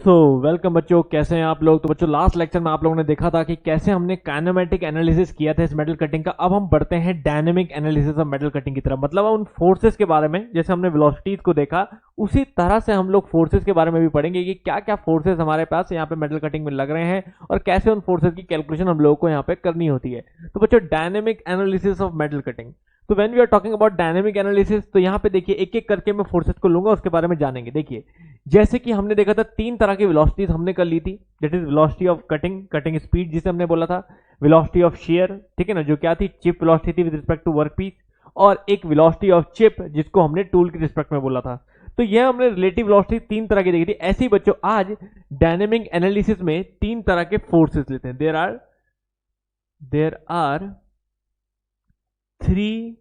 So welcome बच्चों, कैसे हैं आप लोग। तो बच्चों लास्ट लेक्चर में आप लोगों ने देखा था कि कैसे हमने काइनेमेटिक एनालिसिस किया था इस मेटल कटिंग का। अब हम बढ़ते हैं dynamic analysis of metal cutting की तरफ। मतलब उन फोर्सेस के बारे में, जैसे हमने वेलोसिटीज को देखा उसी तरह से हम लोग फोर्सेस के बारे में भी पढ़ेंगे कि क्या क्या फोर्सेस हमारे पास यहाँ पे मेटल कटिंग में लग रहे हैं और कैसे उन फोर्सेस की कैलकुलेशन हम लोगों को यहाँ पे करनी होती है। तो बच्चों dynamic analysis of metal cutting, तो when we are talking about dynamic analysis, तो यहाँ पे देखिए एक एक करके मैं फोर्सेस को लूंगा, उसके बारे में जानेंगे। देखिए जैसे कि हमने देखा था तीन तरह की वेलोसिटीज हमने कर ली थी, that is velocity of cutting, cutting speed जिसे हमने बोला था, वेलोसिटी ऑफ शेयर, ठीक है ना, जो क्या थी, चिप वेलोसिटी थी with respect to work piece, और एक वेलोसिटी ऑफ चिप जिसको हमने टूल के रिस्पेक्ट में बोला था। तो यह हमने रिलेटिव वेलोसिटी तीन तरह की देखी थी। ऐसे ही बच्चों आज डायनेमिक एनालिसिस में तीन तरह के फोर्सेस लेते हैं। There are three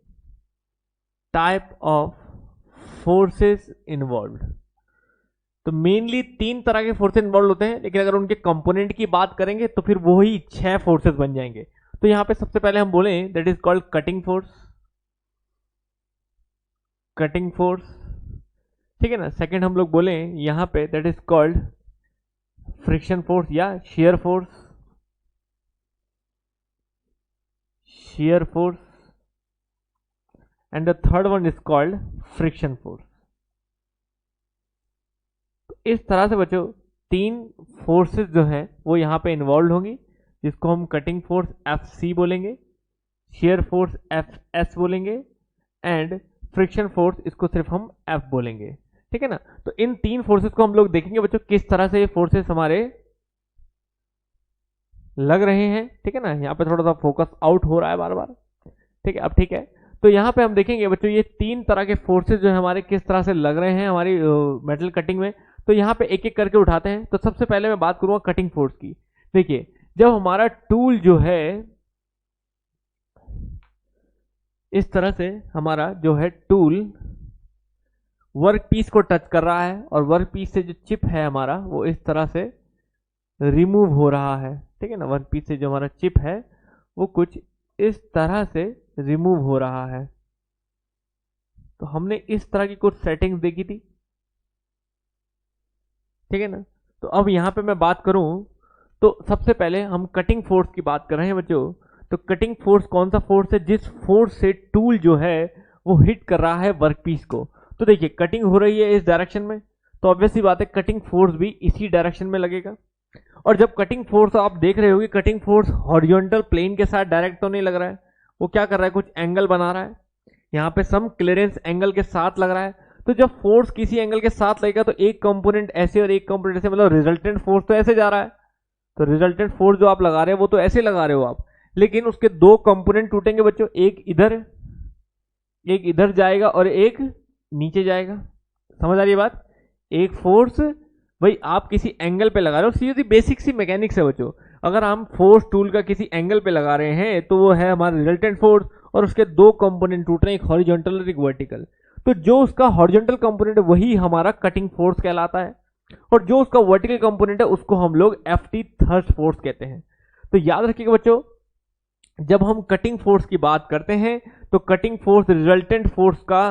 type of forces involve. तो मेनली तीन तरह के फोर्सेस इन्वॉल्व होते हैं, लेकिन अगर उनके कंपोनेंट की बात करेंगे तो फिर वो ही 6 फोर्सेस बन जाएंगे। तो यहां पे सबसे पहले हम बोले that is called cutting force, cutting force, ठीक है ना। सेकंड हम लोग बोले यहां पे that is called friction force या shear force, shear force, and the third one is called friction force. इस तरह से बच्चों तीन फोर्सेस जो हैं वो यहाँ पे इन्वॉल्व होंगी, जिसको हम कटिंग फोर्स Fc बोलेंगे, शेयर फोर्स Fs बोलेंगे, एंड फ्रिक्शन फोर्स इसको सिर्फ हम F बोलेंगे, ठीक है ना। तो इन तीन फोर्सेस को हम लोग देखेंगे बच्चों किस तरह से ये फोर्सेस हमारे लग रहे हैं, ठीक है ना। यहाँ पे थोड़ा सा फोकस आउट हो रहा है बार बार, ठीक है। अब ठीक है, तो यहाँ पे हम देखेंगे बच्चों ये तीन तरह के फोर्सेस जो है हमारे किस तरह से लग रहे हैं हमारी मेटल कटिंग में। तो यहाँ पे एक एक करके उठाते हैं। तो सबसे पहले मैं बात करूंगा कटिंग फोर्स की। देखिए जब हमारा टूल जो है इस तरह से, हमारा जो है टूल वर्क पीस को टच कर रहा है और वर्क पीस से जो चिप है हमारा वो इस तरह से रिमूव हो रहा है, ठीक है ना। वर्क पीस से जो हमारा चिप है वो कुछ इस तरह से रिमूव हो रहा है। तो हमने इस तरह की कुछ सेटिंग्स देखी थी, ठीक है ना। तो अब यहां पे मैं बात करूं तो सबसे पहले हम कटिंग फोर्स की बात कर रहे हैं बच्चों। तो कटिंग फोर्स कौन सा फोर्स है, जिस फोर्स से टूल जो है वो हिट कर रहा है वर्कपीस को। तो देखिए कटिंग हो रही है इस डायरेक्शन में, तो ऑब्वियसली बात है कटिंग फोर्स भी इसी डायरेक्शन में लगेगा। और जब कटिंग फोर्स आप देख रहे होगे, कटिंग फोर्स हॉरिजॉन्टल प्लेन के साथ डायरेक्ट तो नहीं लग रहा है, वो क्या कर रहा है, कुछ एंगल बना रहा है, यहाँ पे सम क्लियरेंस एंगल के साथ लग रहा है। तो जब फोर्स किसी एंगल के साथ लगेगा तो एक कंपोनेंट ऐसे और एक कंपोनेंट ऐसे, मतलब रिजल्टेंट फोर्स तो ऐसे जा रहा है। तो रिजल्टेंट फोर्स जो आप लगा रहे हो वो तो ऐसे लगा रहे हो आप, लेकिन उसके दो कंपोनेंट टूटेंगे बच्चों, एक इधर जाएगा और एक नीचे जाएगा। समझ आ रही है बात। एक फोर्स भाई आप किसी एंगल पे लगा रहे हो, सीधी बेसिक सी मैकेनिक्स है बच्चों। अगर हम फोर्स टूल का किसी एंगल पे लगा रहे हैं तो वो है हमारा रिजल्टेंट फोर्स, और उसके दो कंपोनेंट टूट रहे हैं, एक हॉरिजॉन्टल और एक वर्टिकल। तो जो उसका हॉरिजॉन्टल कंपोनेंट है वही हमारा कटिंग फोर्स कहलाता है, और जो उसका वर्टिकल कंपोनेंट है उसको हम लोग Ft थ्रस्ट फोर्स कहते हैं। तो याद रखिएगा बच्चों, जब हम कटिंग फोर्स की बात करते हैं तो कटिंग फोर्स रिजल्टेंट फोर्स का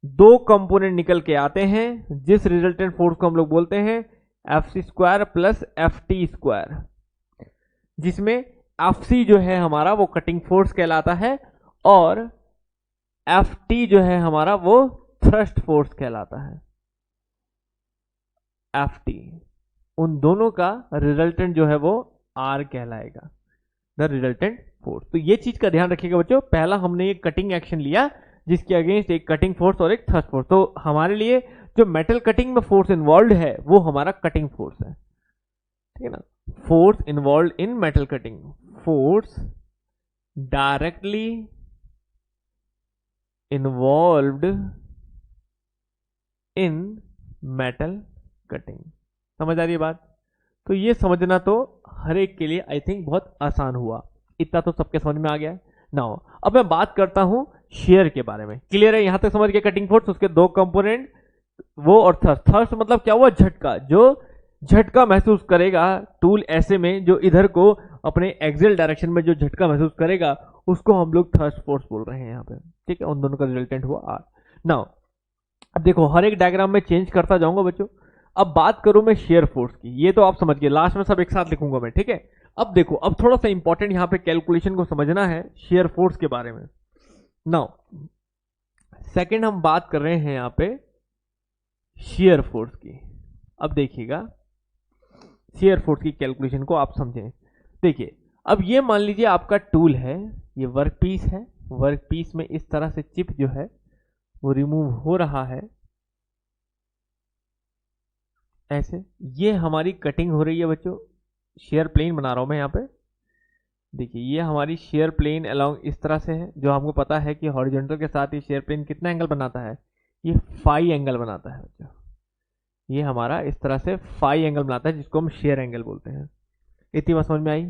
दो कंपोनेंट निकल के आते हैं, जिस रिजल्टेंट फोर्स को हम लोग बोलते हैं Fc² प्लस Ft², जिसमें Fc जो है हमारा वो कटिंग फोर्स कहलाता है और Ft जो है हमारा वो थ्रस्ट फोर्स कहलाता है। Ft उन दोनों का रिजल्टेंट जो है वो R कहलाएगा, द रिजल्टेंट फोर्स। तो ये चीज का ध्यान रखिएगा बच्चों। पहला हमने एक कटिंग एक्शन लिया जिसके अगेंस्ट एक कटिंग फोर्स और एक थ्रस्ट फोर्स। तो हमारे लिए जो मेटल कटिंग में फोर्स इन्वॉल्व है वो हमारा कटिंग फोर्स है, ठीक है ना। Force involve in metal cutting, force directly involved in metal cutting. समझ आ रही है बात। तो ये समझना तो हर एक के लिए आई थिंक बहुत आसान हुआ, इतना तो सबके समझ में आ गया है। नाउ अब मैं बात करता हूं शेयर के बारे में। क्लियर है यहां तक समझ गए। कटिंग फोर्स, उसके दो कंपोनेंट वो, और थ्रस्ट। थ्रस्ट मतलब क्या हुआ, झटका। जो झटका महसूस करेगा टूल ऐसे में, जो इधर को अपने एक्सियल डायरेक्शन में जो झटका महसूस करेगा उसको हम लोग थ्रस्ट फोर्स बोल रहे हैं यहाँ पे, ठीक है। उन दोनों का रिजल्टेंट हुआ R। नाउ अब देखो हर एक डायग्राम में चेंज करता जाऊंगा बच्चों। अब बात करूं मैं शेयर फोर्स की, ये तो आप समझ गए, लास्ट में सब एक साथ लिखूंगा मैं, ठीक है। अब देखो, अब थोड़ा सा इंपॉर्टेंट यहां पे कैलकुलेशन को समझना है शेयर फोर्स के बारे में। नाउ सेकंड हम बात कर रहे हैं यहां पे शेयर फोर्स की। अब देखिएगा शेयर फोर्स की कैलकुलेशन को आप समझें। देखिए, अब ये मान लीजिए आपका टूल है, ये वर्क पीस है, वर्क पीस में इस तरह से चिप जो है वो रिमूव हो रहा है ऐसे, ये हमारी कटिंग हो रही है बच्चों, शेयर प्लेन बना रहा हूं मैं यहाँ पे। देखिए ये हमारी शेयर प्लेन अलोंग इस तरह से है, जो हमको पता है कि हॉरिजॉन्टल के साथ ये शेयर प्लेन कितना एंगल बनाता है, ये फाई एंगल बनाता है बच्चों। ये हमारा इस तरह से फाई एंगल बनाता है, जिसको हम शेयर एंगल बोलते हैं। इतनी बात समझ में आई?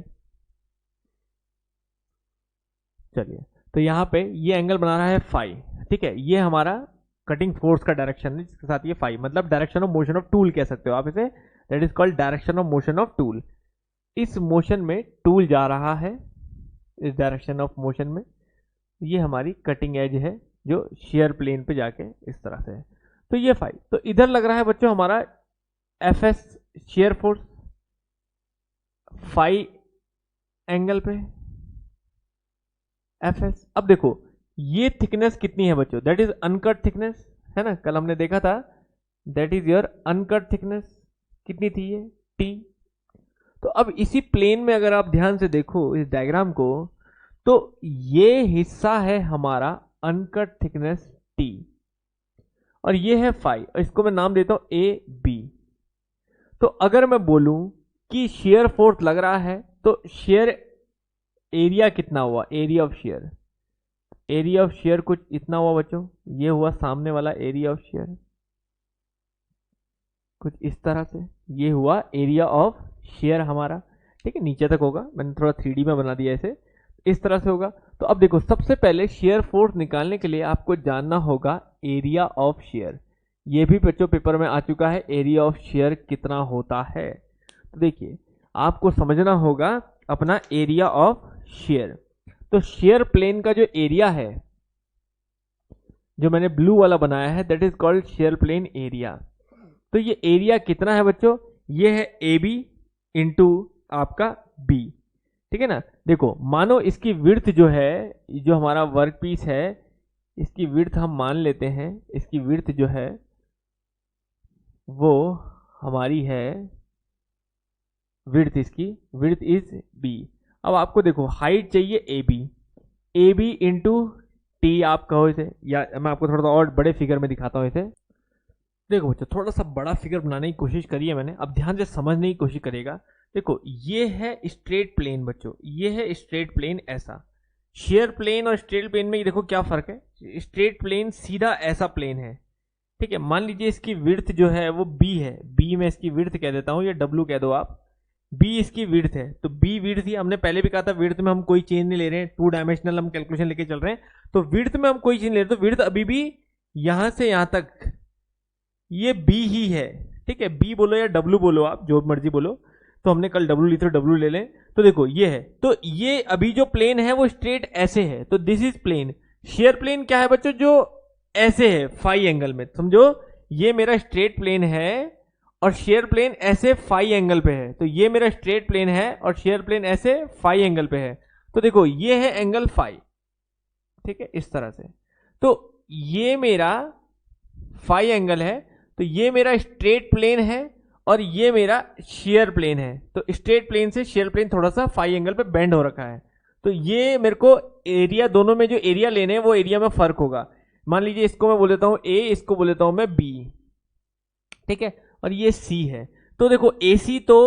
चलिए, तो यहाँ पे ये एंगल बना रहा है फाई, ठीक है। ये हमारा कटिंग फोर्स का डायरेक्शन है, जिसके साथ ये फाई, मतलब direction of motion of tool कह सकते हो आप इसे, that is called direction of motion of tool. इस मोशन में टूल जा रहा है, इस डायरेक्शन ऑफ मोशन में, ये हमारी कटिंग एज है जो शेयर प्लेन पे जाके इस तरह से है। तो ये फाई, तो इधर लग रहा है बच्चों हमारा F S shear force phi angle पे एफ एस। अब देखो ये थिकनेस कितनी है बच्चों, दैट इज अनकट थिकनेस, है ना, कल हमने देखा था, that is your uncut thickness. कितनी थी ये? टी। तो अब इसी प्लेन में अगर आप ध्यान से देखो इस डायग्राम को, तो ये हिस्सा है हमारा अनकट थिकनेस टी, और ये है फाई, और इसको मैं नाम देता हूं ए बी। तो अगर मैं बोलूं कि शेयर फोर्स लग रहा है, तो शेयर एरिया कितना हुआ, area of share, area of share कुछ इतना हुआ बच्चों, ये हुआ सामने वाला एरिया ऑफ शेयर, कुछ इस तरह से, ये हुआ एरिया ऑफ शेयर हमारा, ठीक है। नीचे तक होगा, मैंने थोड़ा 3D में बना दिया इसे, इस तरह से होगा। तो अब देखो, सबसे पहले शेयर फोर्स निकालने के लिए आपको जानना होगा एरिया ऑफ शेयर। ये भी बच्चों पेपर में आ चुका है, एरिया ऑफ शेयर कितना होता है। तो देखिए, आपको समझना होगा अपना एरिया ऑफ शेयर। तो शेयर प्लेन का जो एरिया है, जो मैंने ब्लू वाला बनाया है, that is called share plane area. तो ये एरिया कितना है बच्चों, ये है ए बी इंटू आपका बी, ठीक है ना। देखो, मानो इसकी विड्थ जो है, जो हमारा वर्क पीस है, इसकी विड्थ हम मान लेते हैं, इसकी विड्थ जो है वो हमारी है, विड्थ इसकी, विड्थ इज बी। अब आपको देखो हाइट चाहिए ए बी इंटू टी आप कहो इसे, या मैं आपको थोड़ा सा और बड़े फिगर में दिखाता हूँ इसे। देखो बच्चों, थोड़ा सा बड़ा फिगर बनाने की कोशिश करी है मैंने, अब ध्यान से समझने की कोशिश करेगा। देखो ये है स्ट्रेट प्लेन बच्चों, ये है स्ट्रेट प्लेन ऐसा। शेयर प्लेन और स्ट्रेट प्लेन में देखो क्या फर्क है, स्ट्रेट प्लेन सीधा ऐसा प्लेन है, ठीक है। मान लीजिए इसकी विड्थ जो है वो बी है, बी में इसकी विड्थ कह देता हूँ, या डब्ल्यू कह दो आप, बी इसकी विड्थ है। तो बी विड्थ ही हमने पहले भी कहा था, विड्थ में हम कोई चेंज नहीं ले रहे हैं, 2 डायमेंशनल हम कैलकुलेशन लेके चल रहे हैं। तो विड्थ में हम कोई चेंज ले रहे हैं, तो विड्थ अभी भी यहां से यहां तक ये बी ही है, ठीक है। बी बोलो या डब्ल्यू बोलो, आप जो मर्जी बोलो, तो हमने कल डब्ल्यू ली, तो डब्ल्यू ले लें। तो देखो ये है, तो ये अभी जो प्लेन है वो स्ट्रेट ऐसे है, तो this is plane. Shear plane क्या है बच्चों, जो ऐसे है फाई एंगल में, समझो ये मेरा स्ट्रेट प्लेन है और शेयर प्लेन ऐसे फाई एंगल पे है। तो ये मेरा स्ट्रेट प्लेन है और शेयर प्लेन ऐसे फाई एंगल पे है। तो देखो ये है एंगल फाई, ठीक है, इस तरह से। तो ये मेरा फाई एंगल है, तो ये मेरा स्ट्रेट प्लेन है और ये मेरा शेयर प्लेन है। तो स्ट्रेट प्लेन से शेयर प्लेन थोड़ा सा फाई एंगल पे बेंड हो रखा है। तो ये मेरे को एरिया, दोनों में जो एरिया लेने हैं वो एरिया में फर्क होगा। मान लीजिए इसको मैं बोल देता हूं ए, इसको बोल देता हूं मैं बी, ठीक है, और ये सी है। तो देखो AC तो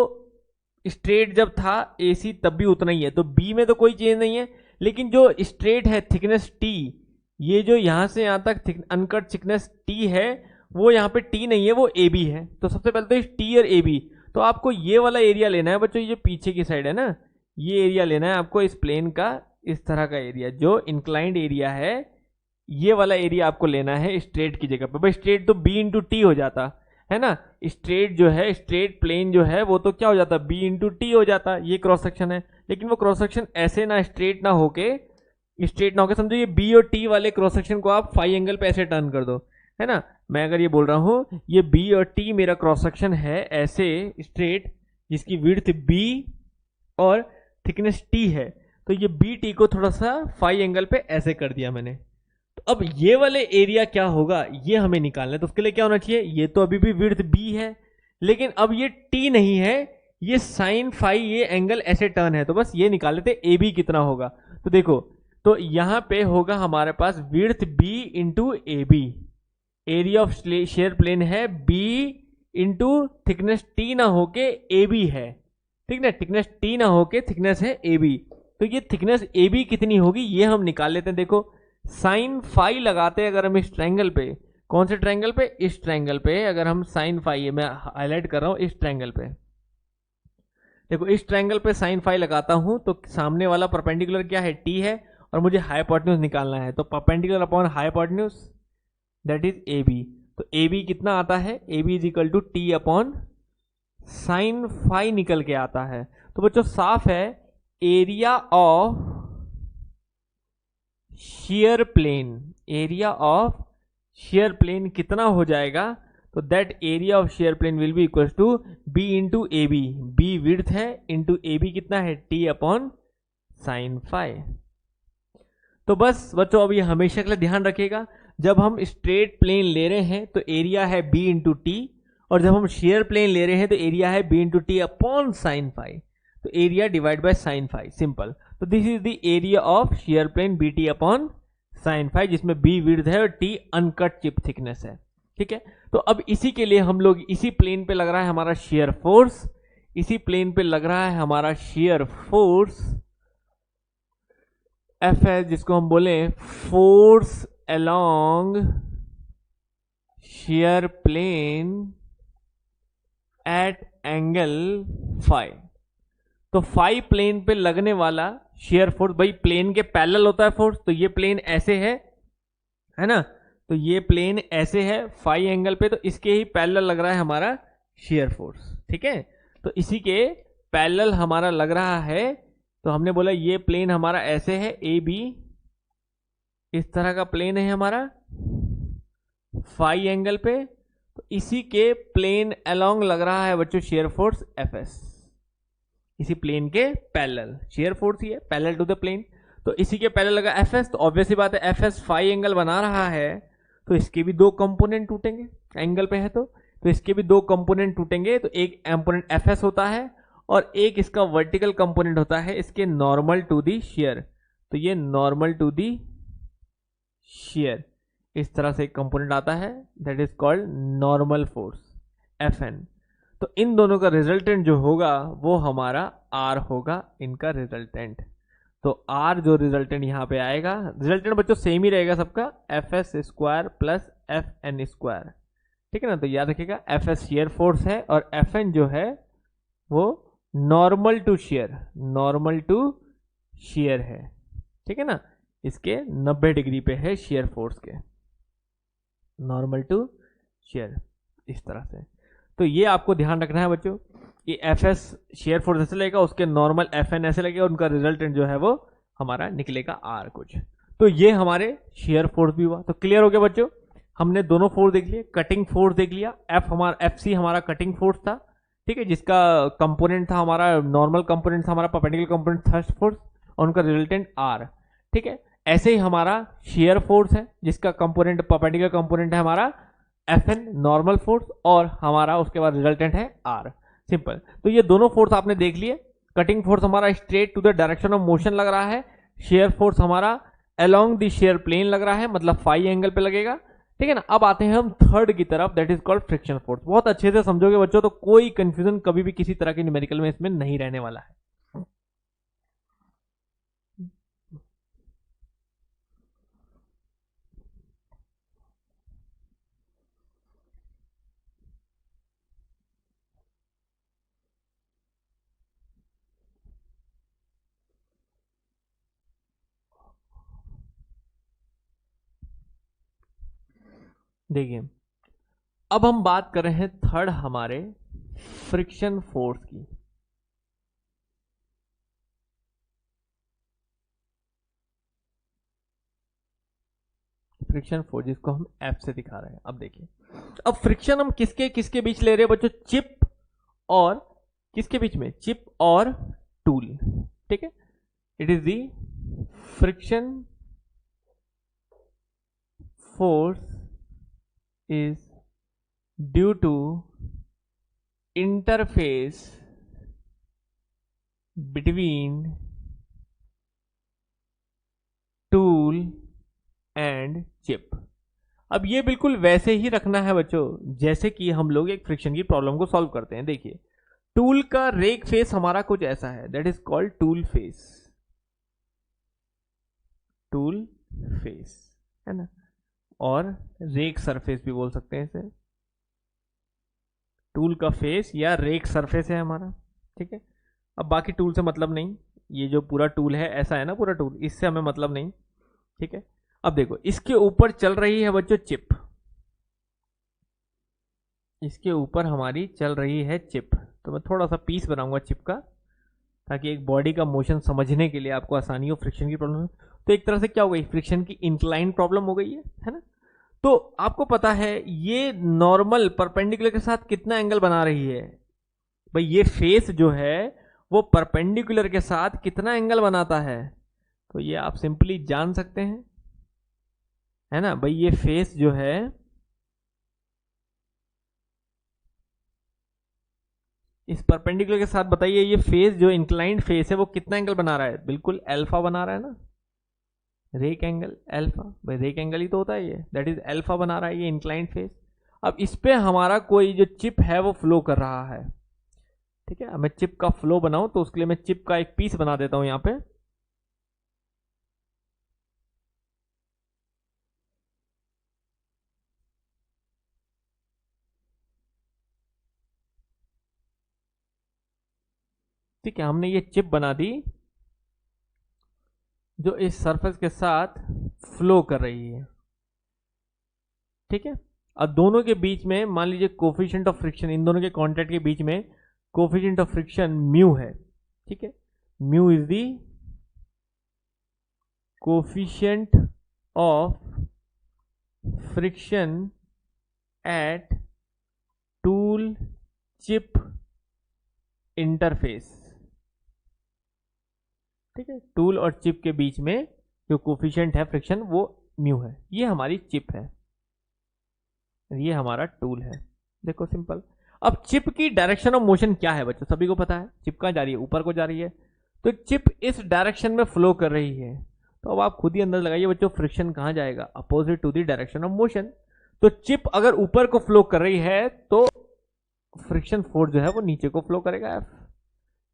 स्ट्रेट जब था AC तब भी उतना ही है, तो B में तो कोई चेंज नहीं है। लेकिन जो स्ट्रेट है थिकनेस T, ये जो यहां से यहां तक अनकट थिकनेस T है, वो यहाँ पे T नहीं है, वो AB है। तो सबसे पहले तो इस T और AB, तो आपको ये वाला एरिया लेना है बच्चों, ये पीछे की साइड है ना, ये एरिया लेना है आपको इस प्लेन का, इस तरह का एरिया जो इंक्लाइंड एरिया है, ये वाला एरिया आपको लेना है स्ट्रेट की जगह पे। भाई स्ट्रेट तो B इंटू टी हो जाता है ना, स्ट्रेट जो है, स्ट्रेट प्लेन जो है वो तो क्या हो जाता, B इंटू टी हो जाता, ये क्रॉस सेक्शन है। लेकिन वो क्रॉस सेक्शन ऐसे ना स्ट्रेट ना होके, समझो ये B और T वाले क्रॉस सेक्शन को आप फाई एंगल पे ऐसे टर्न कर दो, है ना। मैं अगर ये बोल रहा हूँ ये बी और टी मेरा क्रॉस सेक्शन है ऐसे स्ट्रेट, जिसकी विड्थ बी और थिकनेस टी है, तो ये बी टी को थोड़ा सा फाई एंगल पे ऐसे कर दिया मैंने। तो अब ये वाले एरिया क्या होगा ये हमें निकालना है। तो उसके लिए क्या होना चाहिए, ये तो अभी भी विड्थ बी है, लेकिन अब ये टी नहीं है, ये साइन फाई, ये एंगल ऐसे टर्न है, तो बस ये निकाल लेते ए बी कितना होगा। तो देखो, तो यहां पे होगा हमारे पास width B into A B, area of shear plane है बी इंटू थिकनेस टी ना होके ए बी है, ठीक ना, थिकनेस टी ना होके थिकनेस है ए बी। तो ये थिकनेस ए बी कितनी होगी ये हम निकाल लेते हैं। देखो साइन फाई लगाते हैं अगर हम इस ट्रायंगल पे, कौन से ट्रायंगल पे, इस ट्रायंगल पे, अगर हम साइन फाई, मैं हाईलाइट कर रहा हूं इस ट्रायंगल पे, देखो इस ट्रायंगल पे साइन फाई लगाता हूं तो सामने वाला परपेंडिकुलर क्या है, टी है, और मुझे हाइपोटेन्यूज निकालना है, तो perpendicular upon hypotenuse that is A B. तो ए बी कितना आता है, A B is equal to T upon sine phi निकल के आता है। तो बच्चों साफ है, area of shear plane, area of shear plane कितना हो जाएगा, तो that area of shear plane will be equal to B into A B, B width है इंटू ए बी कितना है, टी अपॉन साइन फाई। तो बस बच्चों अब ये हमेशा के लिए ध्यान रखिएगा, जब हम स्ट्रेट प्लेन ले रहे हैं तो एरिया है बी इंटू टी, और जब हम शेयर प्लेन ले रहे हैं तो एरिया है B into T upon sine phi, तो area divide by sine phi, simple. तो this is the area of shear plane B T upon sine phi, जिसमें बी विड्थ है और टी अनकट चिप थिकनेस है, ठीक है। तो अब इसी के लिए हम लोग इसी प्लेन पे लग रहा है हमारा शेयर फोर्स, इसी प्लेन पे लग रहा है हमारा शेयर फोर्स एफ है, जिसको हम बोले force along shear plane at angle phi. तो फाई प्लेन पे लगने वाला शेयर फोर्स, भाई प्लेन के पैरेलल होता है फोर्स, तो ये प्लेन ऐसे है ना, तो ये प्लेन ऐसे है फाई एंगल पे, तो इसके ही पैरेलल लग रहा है हमारा शेयर फोर्स, ठीक है। तो इसी के पैरेलल हमारा लग रहा है, तो हमने बोला ये प्लेन हमारा ऐसे है ए बी, इस तरह का प्लेन है हमारा फाई एंगल पे, तो इसी के प्लेन अलोंग लग रहा है बच्चों शेयर फोर्स एफ एस, इसी प्लेन के पैरेलल, शेयर फोर्स ही है पैरेलल टू द प्लेन, तो इसी के पैरेलल लगा एफ एस। तो ऑब्वियसली बात है एफ एस फाई एंगल बना रहा है, तो इसके भी दो कंपोनेंट टूटेंगे, एंगल पे है तो इसके भी दो कंपोनेंट टूटेंगे। तो एक कंपोनेंट एफ एस होता है और एक इसका वर्टिकल कंपोनेंट होता है इसके नॉर्मल टू दी शेयर, तो ये नॉर्मल टू दी शेयर, इस तरह से एक कंपोनेंट आता है that is called normal force F N. तो इन दोनों का रिजल्टेंट जो होगा वो हमारा आर होगा, इनका रिजल्टेंट। तो आर जो रिजल्टेंट यहाँ पे आएगा, रिजल्टेंट बच्चों सेम ही रहेगा सबका, F S square plus F N square, ठीक है ना। तो याद रखिएगा एफ एस शेयर फोर्स है और एफ एन जो है वो normal to shear, normal to shear है, ठीक है ना, इसके 90 डिग्री पे है शेयर फोर्स के, नॉर्मल टू शेयर, इस तरह से। तो ये आपको ध्यान रखना है बच्चों कि एफ एस शेयर फोर्स ऐसे लगेगा, उसके नॉर्मल एफ एन ऐसे लगेगा, उनका रिजल्टेंट जो है वो हमारा निकलेगा आर कुछ। तो ये हमारे शेयर फोर्स भी हुआ। तो क्लियर हो गया बच्चों, हमने दोनों फोर्स देख लिए, कटिंग फोर्स देख लिया, एफ सी हमारा कटिंग फोर्स था, ठीक है, जिसका कंपोनेंट था हमारा नॉर्मल कंपोनेंट था हमारा परपेंडिकुलर कंपोनेंट थर्स्ट फोर्स, और उनका रिजल्टेंट आर, ठीक है। ऐसे ही हमारा शेयर फोर्स है जिसका कंपोनेंट परपेंडिकुलर कंपोनेंट है हमारा एफ एन नॉर्मल फोर्स, और हमारा उसके बाद रिजल्टेंट है आर, सिंपल। तो ये दोनों फोर्स आपने देख लिए, कटिंग फोर्स हमारा straight to the direction of motion लग रहा है, शेयर फोर्स हमारा अलोंग द शेयर प्लेन लग रहा है, मतलब फाई एंगल पे लगेगा, ठीक है ना। अब आते हैं हम थर्ड की तरफ, that is called friction force. बहुत अच्छे से समझोगे बच्चों तो कोई कंफ्यूजन कभी भी किसी तरह के न्यूमेरिकल में इसमें नहीं रहने वाला है। देखिए अब हम बात कर रहे हैं थर्ड हमारे फ्रिक्शन फोर्स की। फ्रिक्शन फोर्स, जिसको हम एफ से दिखा रहे हैं। अब देखिए, अब फ्रिक्शन हम किसके किसके बीच ले रहे हैं बच्चों? चिप और किसके बीच में? चिप और टूल। ठीक है, it is the friction force is due to interface between tool and chip. अब ये बिल्कुल वैसे ही रखना है बच्चों जैसे कि हम लोग एक फ्रिक्शन की प्रॉब्लम को सॉल्व करते हैं। देखिए, टूल का रेक फेस हमारा कुछ ऐसा है, that is called tool face. Tool face है ना, और रेक सरफेस भी बोल सकते हैं इसे। टूल का फेस या रेक सरफेस है हमारा। ठीक है, अब बाकी टूल से मतलब नहीं, ये जो पूरा टूल है ऐसा है ना, पूरा टूल, इससे हमें मतलब नहीं। ठीक है, अब देखो, इसके ऊपर चल रही है बच्चों चिप, इसके ऊपर हमारी चल रही है चिप। तो मैं थोड़ा सा पीस बनाऊंगा चिप का, ताकि एक बॉडी का मोशन समझने के लिए आपको आसानी हो। फ्रिक्शन की प्रॉब्लम, तो एक तरह से क्या हो गई, फ्रिक्शन की इंक्लाइन प्रॉब्लम हो गई है ना। तो आपको पता है ये नॉर्मल परपेंडिकुलर के साथ कितना एंगल बना रही है भाई? ये फेस जो है वो परपेंडिकुलर के साथ कितना एंगल बनाता है? तो ये आप सिंपली जान सकते हैं, है ना भाई। ये फेस जो है, इस परपेंडिकुलर के साथ बताइए, ये फेस जो इंक्लाइंड फेस है वो कितना एंगल बना रहा है? बिल्कुल अल्फा बना रहा है ना, रेक एंगल अल्फा। भाई रेक एंगल ही तो होता है ये, दैट इज अल्फा बना रहा है ये इंक्लाइंड फेस। अब इस पे हमारा कोई जो चिप है वो फ्लो कर रहा है। ठीक है, मैं चिप का फ्लो बनाऊं तो उसके लिए मैं चिप का एक पीस बना देता हूं यहां पे। ठीक है, हमने ये चिप बना दी जो इस सरफेस के साथ फ्लो कर रही है। ठीक है, अब दोनों के बीच में मान लीजिए कोफिशिएंट ऑफ फ्रिक्शन, इन दोनों के कांटेक्ट के बीच में कोफिशिएंट ऑफ फ्रिक्शन म्यू है। ठीक है, mu is the coefficient of friction at tool chip interface. ठीक है, टूल और चिप के बीच में जो कोफिशिएंट है फ्रिक्शन वो म्यू है। ये हमारी चिप है, ये हमारा टूल है। देखो सिंपल। अब चिप की डायरेक्शन ऑफ मोशन क्या है बच्चों? सभी को पता है चिप कहां जा रही है, ऊपर को जा रही है। तो चिप इस डायरेक्शन में फ्लो कर रही है। तो अब आप खुद ही अंदर लगाइए बच्चों, फ्रिक्शन कहां जाएगा? Opposite to the direction of motion. तो चिप अगर ऊपर को फ्लो कर रही है तो फ्रिक्शन फोर्स जो है वो नीचे को फ्लो करेगा, एफ।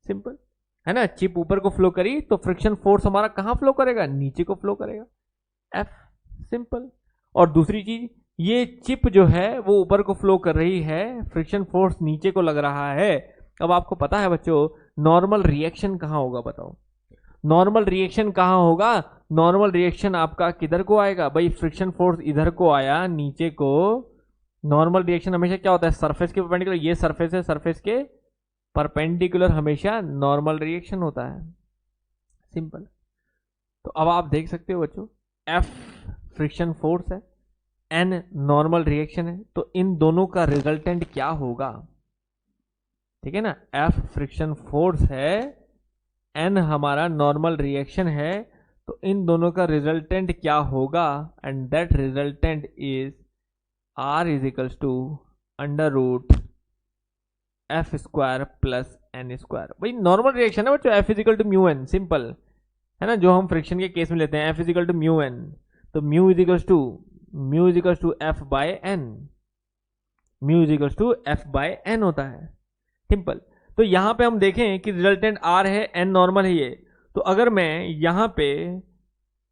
सिंपल है ना, चिप ऊपर को फ्लो करी तो फ्रिक्शन फोर्स हमारा कहां फ्लो करेगा? नीचे को फ्लो करेगा, एफ। सिंपल। और दूसरी चीज, ये चिप जो है वो ऊपर को फ्लो कर रही है, फ्रिक्शन फोर्स नीचे को लग रहा है। अब आपको पता है बच्चों नॉर्मल रिएक्शन कहां होगा? बताओ, नॉर्मल रिएक्शन कहां होगा? नॉर्मल रिएक्शन आपका किधर को आएगा भाई? फ्रिक्शन फोर्स इधर को आया, नीचे को। नॉर्मल रिएक्शन हमेशा क्या होता है? सरफेस के परपेंडिकुलर, ये सरफेस है, सरफेस के परपेंडिकुलर हमेशा नॉर्मल रिएक्शन होता है। सिंपल। तो अब आप देख सकते हो बच्चों, एफ फ्रिक्शन फोर्स है, एन नॉर्मल रिएक्शन है, तो इन दोनों का रिजल्टेंट क्या होगा? ठीक है ना, एफ फ्रिक्शन फोर्स है, एन हमारा नॉर्मल रिएक्शन है, तो इन दोनों का रिजल्टेंट क्या होगा? And that resultant is R is equals to under root F square plus N square. भाई नॉर्मल रिएक्शन है बच्चों, F is equal to mu N. Simple है ना, जो हम फ्रिक्शन के केस में लेते हैं, F is equal to mu N. तो mu is equal to F by N, mu is equal to F by N होता है। सिंपल। तो यहां पे हम देखें कि रिजल्टेंट आर है, एन नॉर्मल है ये। तो अगर मैं यहां पे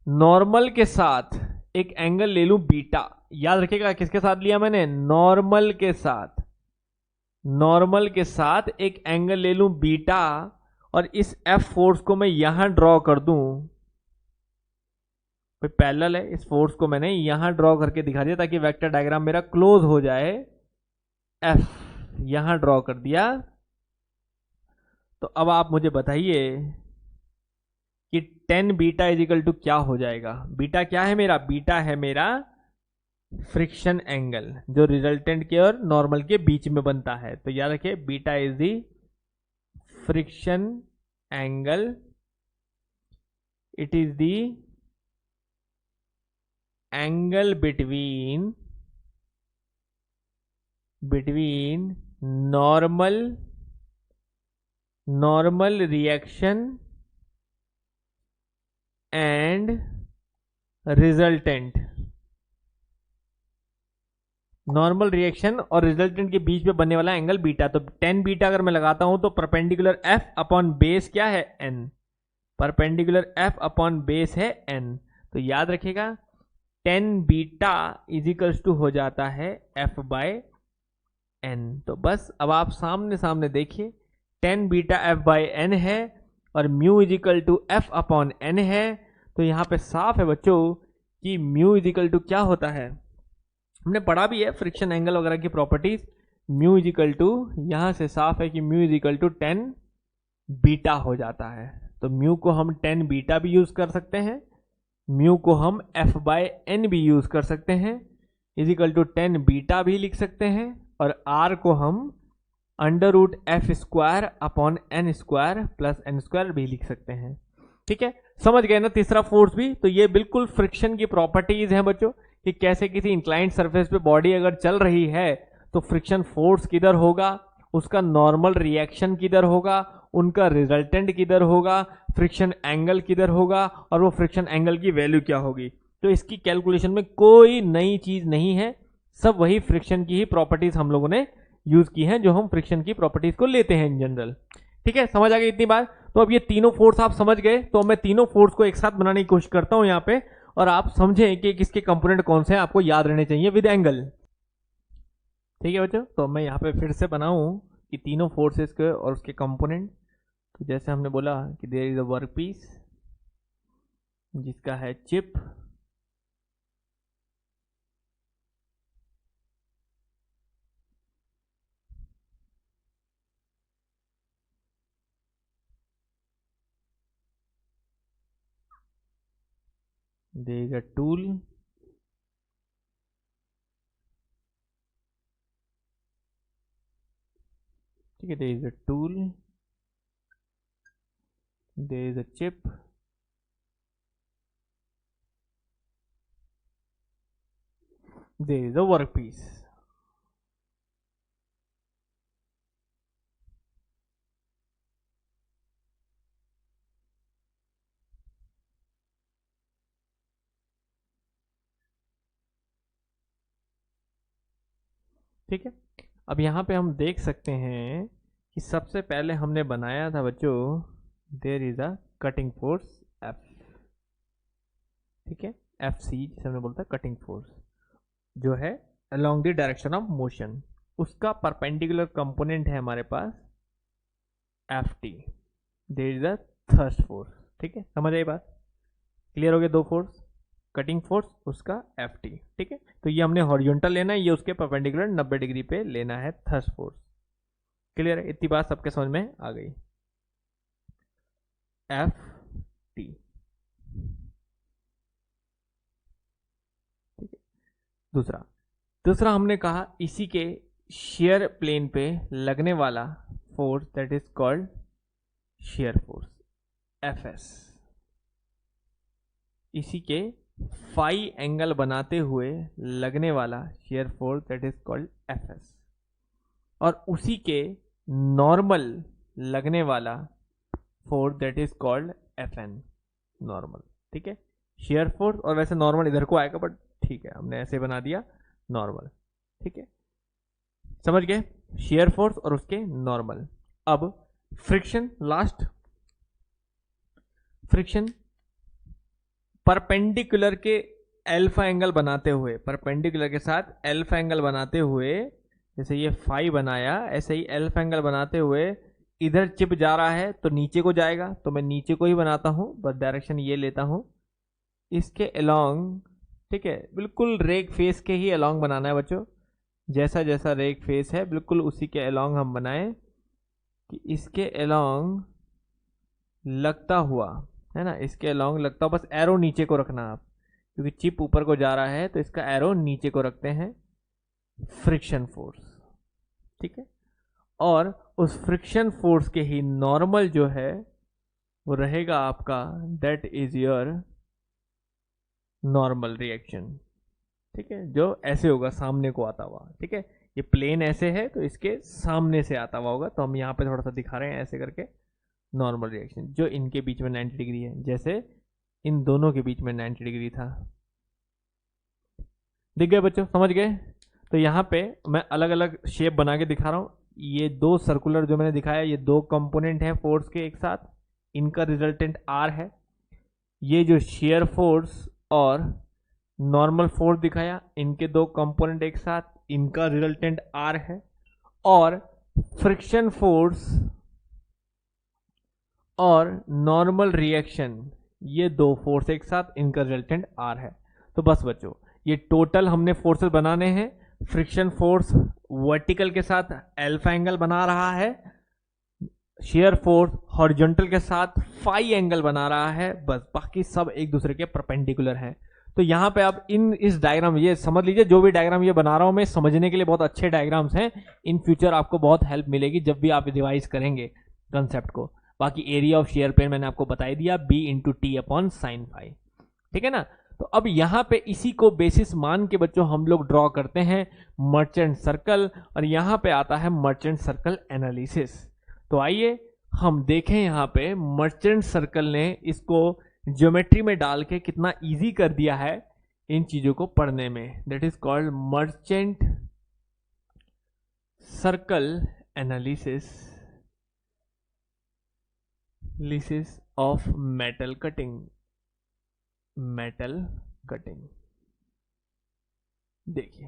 नॉर्मल के साथ एक एंगल ले लूं बीटा, याद रखिएगा किसके साथ लिया मैंने? नॉर्मल के साथ। नॉर्मल के साथ एक एंगल ले लूं बीटा, और इस एफ फोर्स को मैं यहां ड्रॉ कर दूं, पैरेलल है, इस फोर्स को मैंने यहां ड्रॉ करके दिखा दिया ताकि वेक्टर डायग्राम मेरा क्लोज हो जाए। एफ यहां ड्रॉ कर दिया। तो अब आप मुझे बताइए कि 10 बीटा इज इक्वल टू क्या हो जाएगा? बीटा क्या है मेरा? बीटा है मेरा फ्रिक्शन एंगल जो रिजल्टेंट के और नॉर्मल के बीच में बनता है। तो याद रखिए beta is the friction angle, it is the angle between normal reaction and resultant. Normal reaction और रिजल्टेंट के बीच में बनने वाला एंगल बीटा। तो टेन बीटा अगर मैं लगाता हूं तो परपेंडिकुलर एफ अपॉन बेस क्या है, N. Perpendicular F upon base है एन। तो याद रखिएगा टेन बीटा इजिकल्स टू हो जाता है एफ बाय एन। तो बस अब आप सामने सामने देखिए, tan beta F by N है और mu is equal to F upon N है। तो यहां पे साफ है बच्चों कि म्यू इजिकल टू क्या होता है, हमने पढ़ा भी है फ्रिक्शन एंगल वगैरह की प्रॉपर्टीज। म्यू इजिकल टू, यहां से साफ है कि mu is equal to tan beta हो जाता है। तो म्यू को हम टेन बीटा भी यूज कर सकते हैं, म्यू को हम एफ बाय एन भी यूज कर सकते हैं, इजिकल टू टेन बीटा भी लिख सकते हैं, और आर को हम under root F square upon N square plus N square भी लिख सकते हैं। ठीक है, समझ गए ना तीसरा फोर्स भी। तो ये बिल्कुल फ्रिक्शन की प्रॉपर्टीज हैं बच्चों कि कैसे किसी इंक्लाइंड सरफेस पे बॉडी अगर चल रही है तो फ्रिक्शन फोर्स किधर होगा, उसका नॉर्मल रिएक्शन किधर होगा, उनका रिजल्टेंट किधर होगा, फ्रिक्शन एंगल किधर होगा, और वो फ्रिक्शन एंगल की वैल्यू क्या होगी। तो इसकी कैलकुलेशन में कोई नई चीज नहीं है, सब वही फ्रिक्शन की ही प्रॉपर्टीज हम लोगों ने यूज की हैं जो हम फ्रिक्शन की प्रॉपर्टीज को लेते हैं इन जनरल। ठीक है, समझ आ गई इतनी बात। तो अब ये तीनों फोर्स आप समझ गए, तो मैं तीनों फोर्स को एक साथ बनाने की कोशिश करता हूं यहाँ पे, और आप समझें कि किसके कंपोनेंट कौन से हैं, आपको याद रहने चाहिए विद एंगल। ठीक है बच्चों, तो मैं यहाँ पे फिर से बनाऊं कि तीनों फोर्सेस के और उसके कंपोनेंट। तो जैसे हमने बोला कि there is a work piece जिसका है chip, there is a tool, ठीक है, there is a tool, there is a chip, there is a workpiece। ठीक है, अब यहाँ पे हम देख सकते हैं कि सबसे पहले हमने बनाया था बच्चों there is a cutting force F. ठीक है, एफ सी जिसे हमने बोलता है कटिंग फोर्स, जो है along the direction of motion. उसका परपेंडिकुलर कंपोनेंट है हमारे पास F T, there is a thrust force. ठीक है, समझ आई बात, क्लियर हो गया। दो फोर्स, कटिंग फोर्स उसका एफ टी। ठीक है, तो ये हमने हॉरिजॉन्टल लेना है, ये उसके परपेंडिकुलर 90 डिग्री पे लेना है थर्स्ट फोर्स। क्लियर है, इतनी बात सबके समझ में आ गई। एफ टी, ठीक है। दूसरा हमने कहा इसी के शेयर प्लेन पे लगने वाला force that is called shear force F S. इसी के फाई एंगल बनाते हुए लगने वाला shear force that is called F S, और उसी के नॉर्मल लगने वाला force that is called F N, normal. ठीक है, शेयर फोर्स, और वैसे नॉर्मल इधर को आएगा बट ठीक है हमने ऐसे बना दिया नॉर्मल। ठीक है, समझ गए, शेयर फोर्स और उसके नॉर्मल। अब फ्रिक्शन, लास्ट फ्रिक्शन परपेंडिकुलर के अल्फा एंगल बनाते हुए, परपेंडिकुलर के साथ अल्फा एंगल बनाते हुए, जैसे ये फाई बनाया ऐसे ही अल्फा एंगल बनाते हुए इधर चिप जा रहा है तो नीचे को जाएगा, तो मैं नीचे को ही बनाता हूं, बस डायरेक्शन ये लेता हूं इसके अलोंग। ठीक है, बिल्कुल रेक फेस के ही अलोंग बनाना है बच्चों, जैसा जैसा रेक फेस है बिल्कुल उसी के अलोंग हम बनाएं कि इसके अलोंग लगता हुआ है ना, इसके अलोंग लगता हुआ, बस एरो नीचे को रखना आप क्योंकि चिप ऊपर को जा रहा है तो इसका एरो नीचे को रखते हैं, फ्रिक्शन फोर्स, ठीक है। और उस फ्रिक्शन फोर्स के ही नॉर्मल जो है वो रहेगा आपका, that is your normal reaction, ठीक है, जो ऐसे होगा सामने को आता हुआ, ठीक है। ये प्लेन ऐसे है तो इसके सामने से आता हुआ होगा, तो हम यहाँ पे थोड़ा सा दिखा रहे हैं ऐसे करके नॉर्मल रिएक्शन, जो इनके बीच में 90 डिग्री है, जैसे इन दोनों के बीच में 90 डिग्री था। दिख गए बच्चों, समझ गए? तो यहाँ पे मैं अलग अलग शेप बना के दिखा रहा हूँ। ये दो सर्कुलर जो मैंने दिखाया, ये दो कंपोनेंट है फोर्स के एक साथ, इनका रिजल्टेंट आर है। ये जो शेयर फोर्स और नॉर्मल फोर्स दिखाया, इनके दो कंपोनेंट एक साथ, इनका रिजल्टेंट आर है। और फ्रिक्शन फोर्स और नॉर्मल रिएक्शन, ये दो फोर्स एक साथ, इनका रिजल्टेंट आर है। तो बस बच्चों, ये टोटल हमने फोर्सेस बनाने हैं। फ्रिक्शन फोर्स वर्टिकल के साथ अल्फा एंगल बना रहा है, शेयर फोर्स हॉरिजॉन्टल के साथ फाई एंगल बना रहा है, बस बाकी सब एक दूसरे के परपेंडिकुलर हैं। तो यहाँ पे आप इस डायग्राम, ये समझ लीजिए, जो भी डायग्राम ये बना रहा हूं मैं, समझने के लिए बहुत अच्छे डायग्राम्स हैं। इन फ्यूचर आपको बहुत हेल्प मिलेगी जब भी आप रिवाइज करेंगे कंसेप्ट को। बाकी एरिया ऑफ शेयर प्लेन मैंने आपको बता दिया, B/T/sin⁵, ठीक है ना। तो अब यहाँ पे इसी को बेसिस मान के बच्चों हम लोग ड्रॉ करते हैं मर्चेंट सर्कल, और यहाँ पे आता है मर्चेंट सर्कल एनालिसिस। तो आइए हम देखें यहाँ पे मर्चेंट सर्कल ने इसको ज्योमेट्री में डाल के कितना इजी कर दिया है इन चीजों को पढ़ने में। That is called merchant circle analysis of metal cutting. देखिए,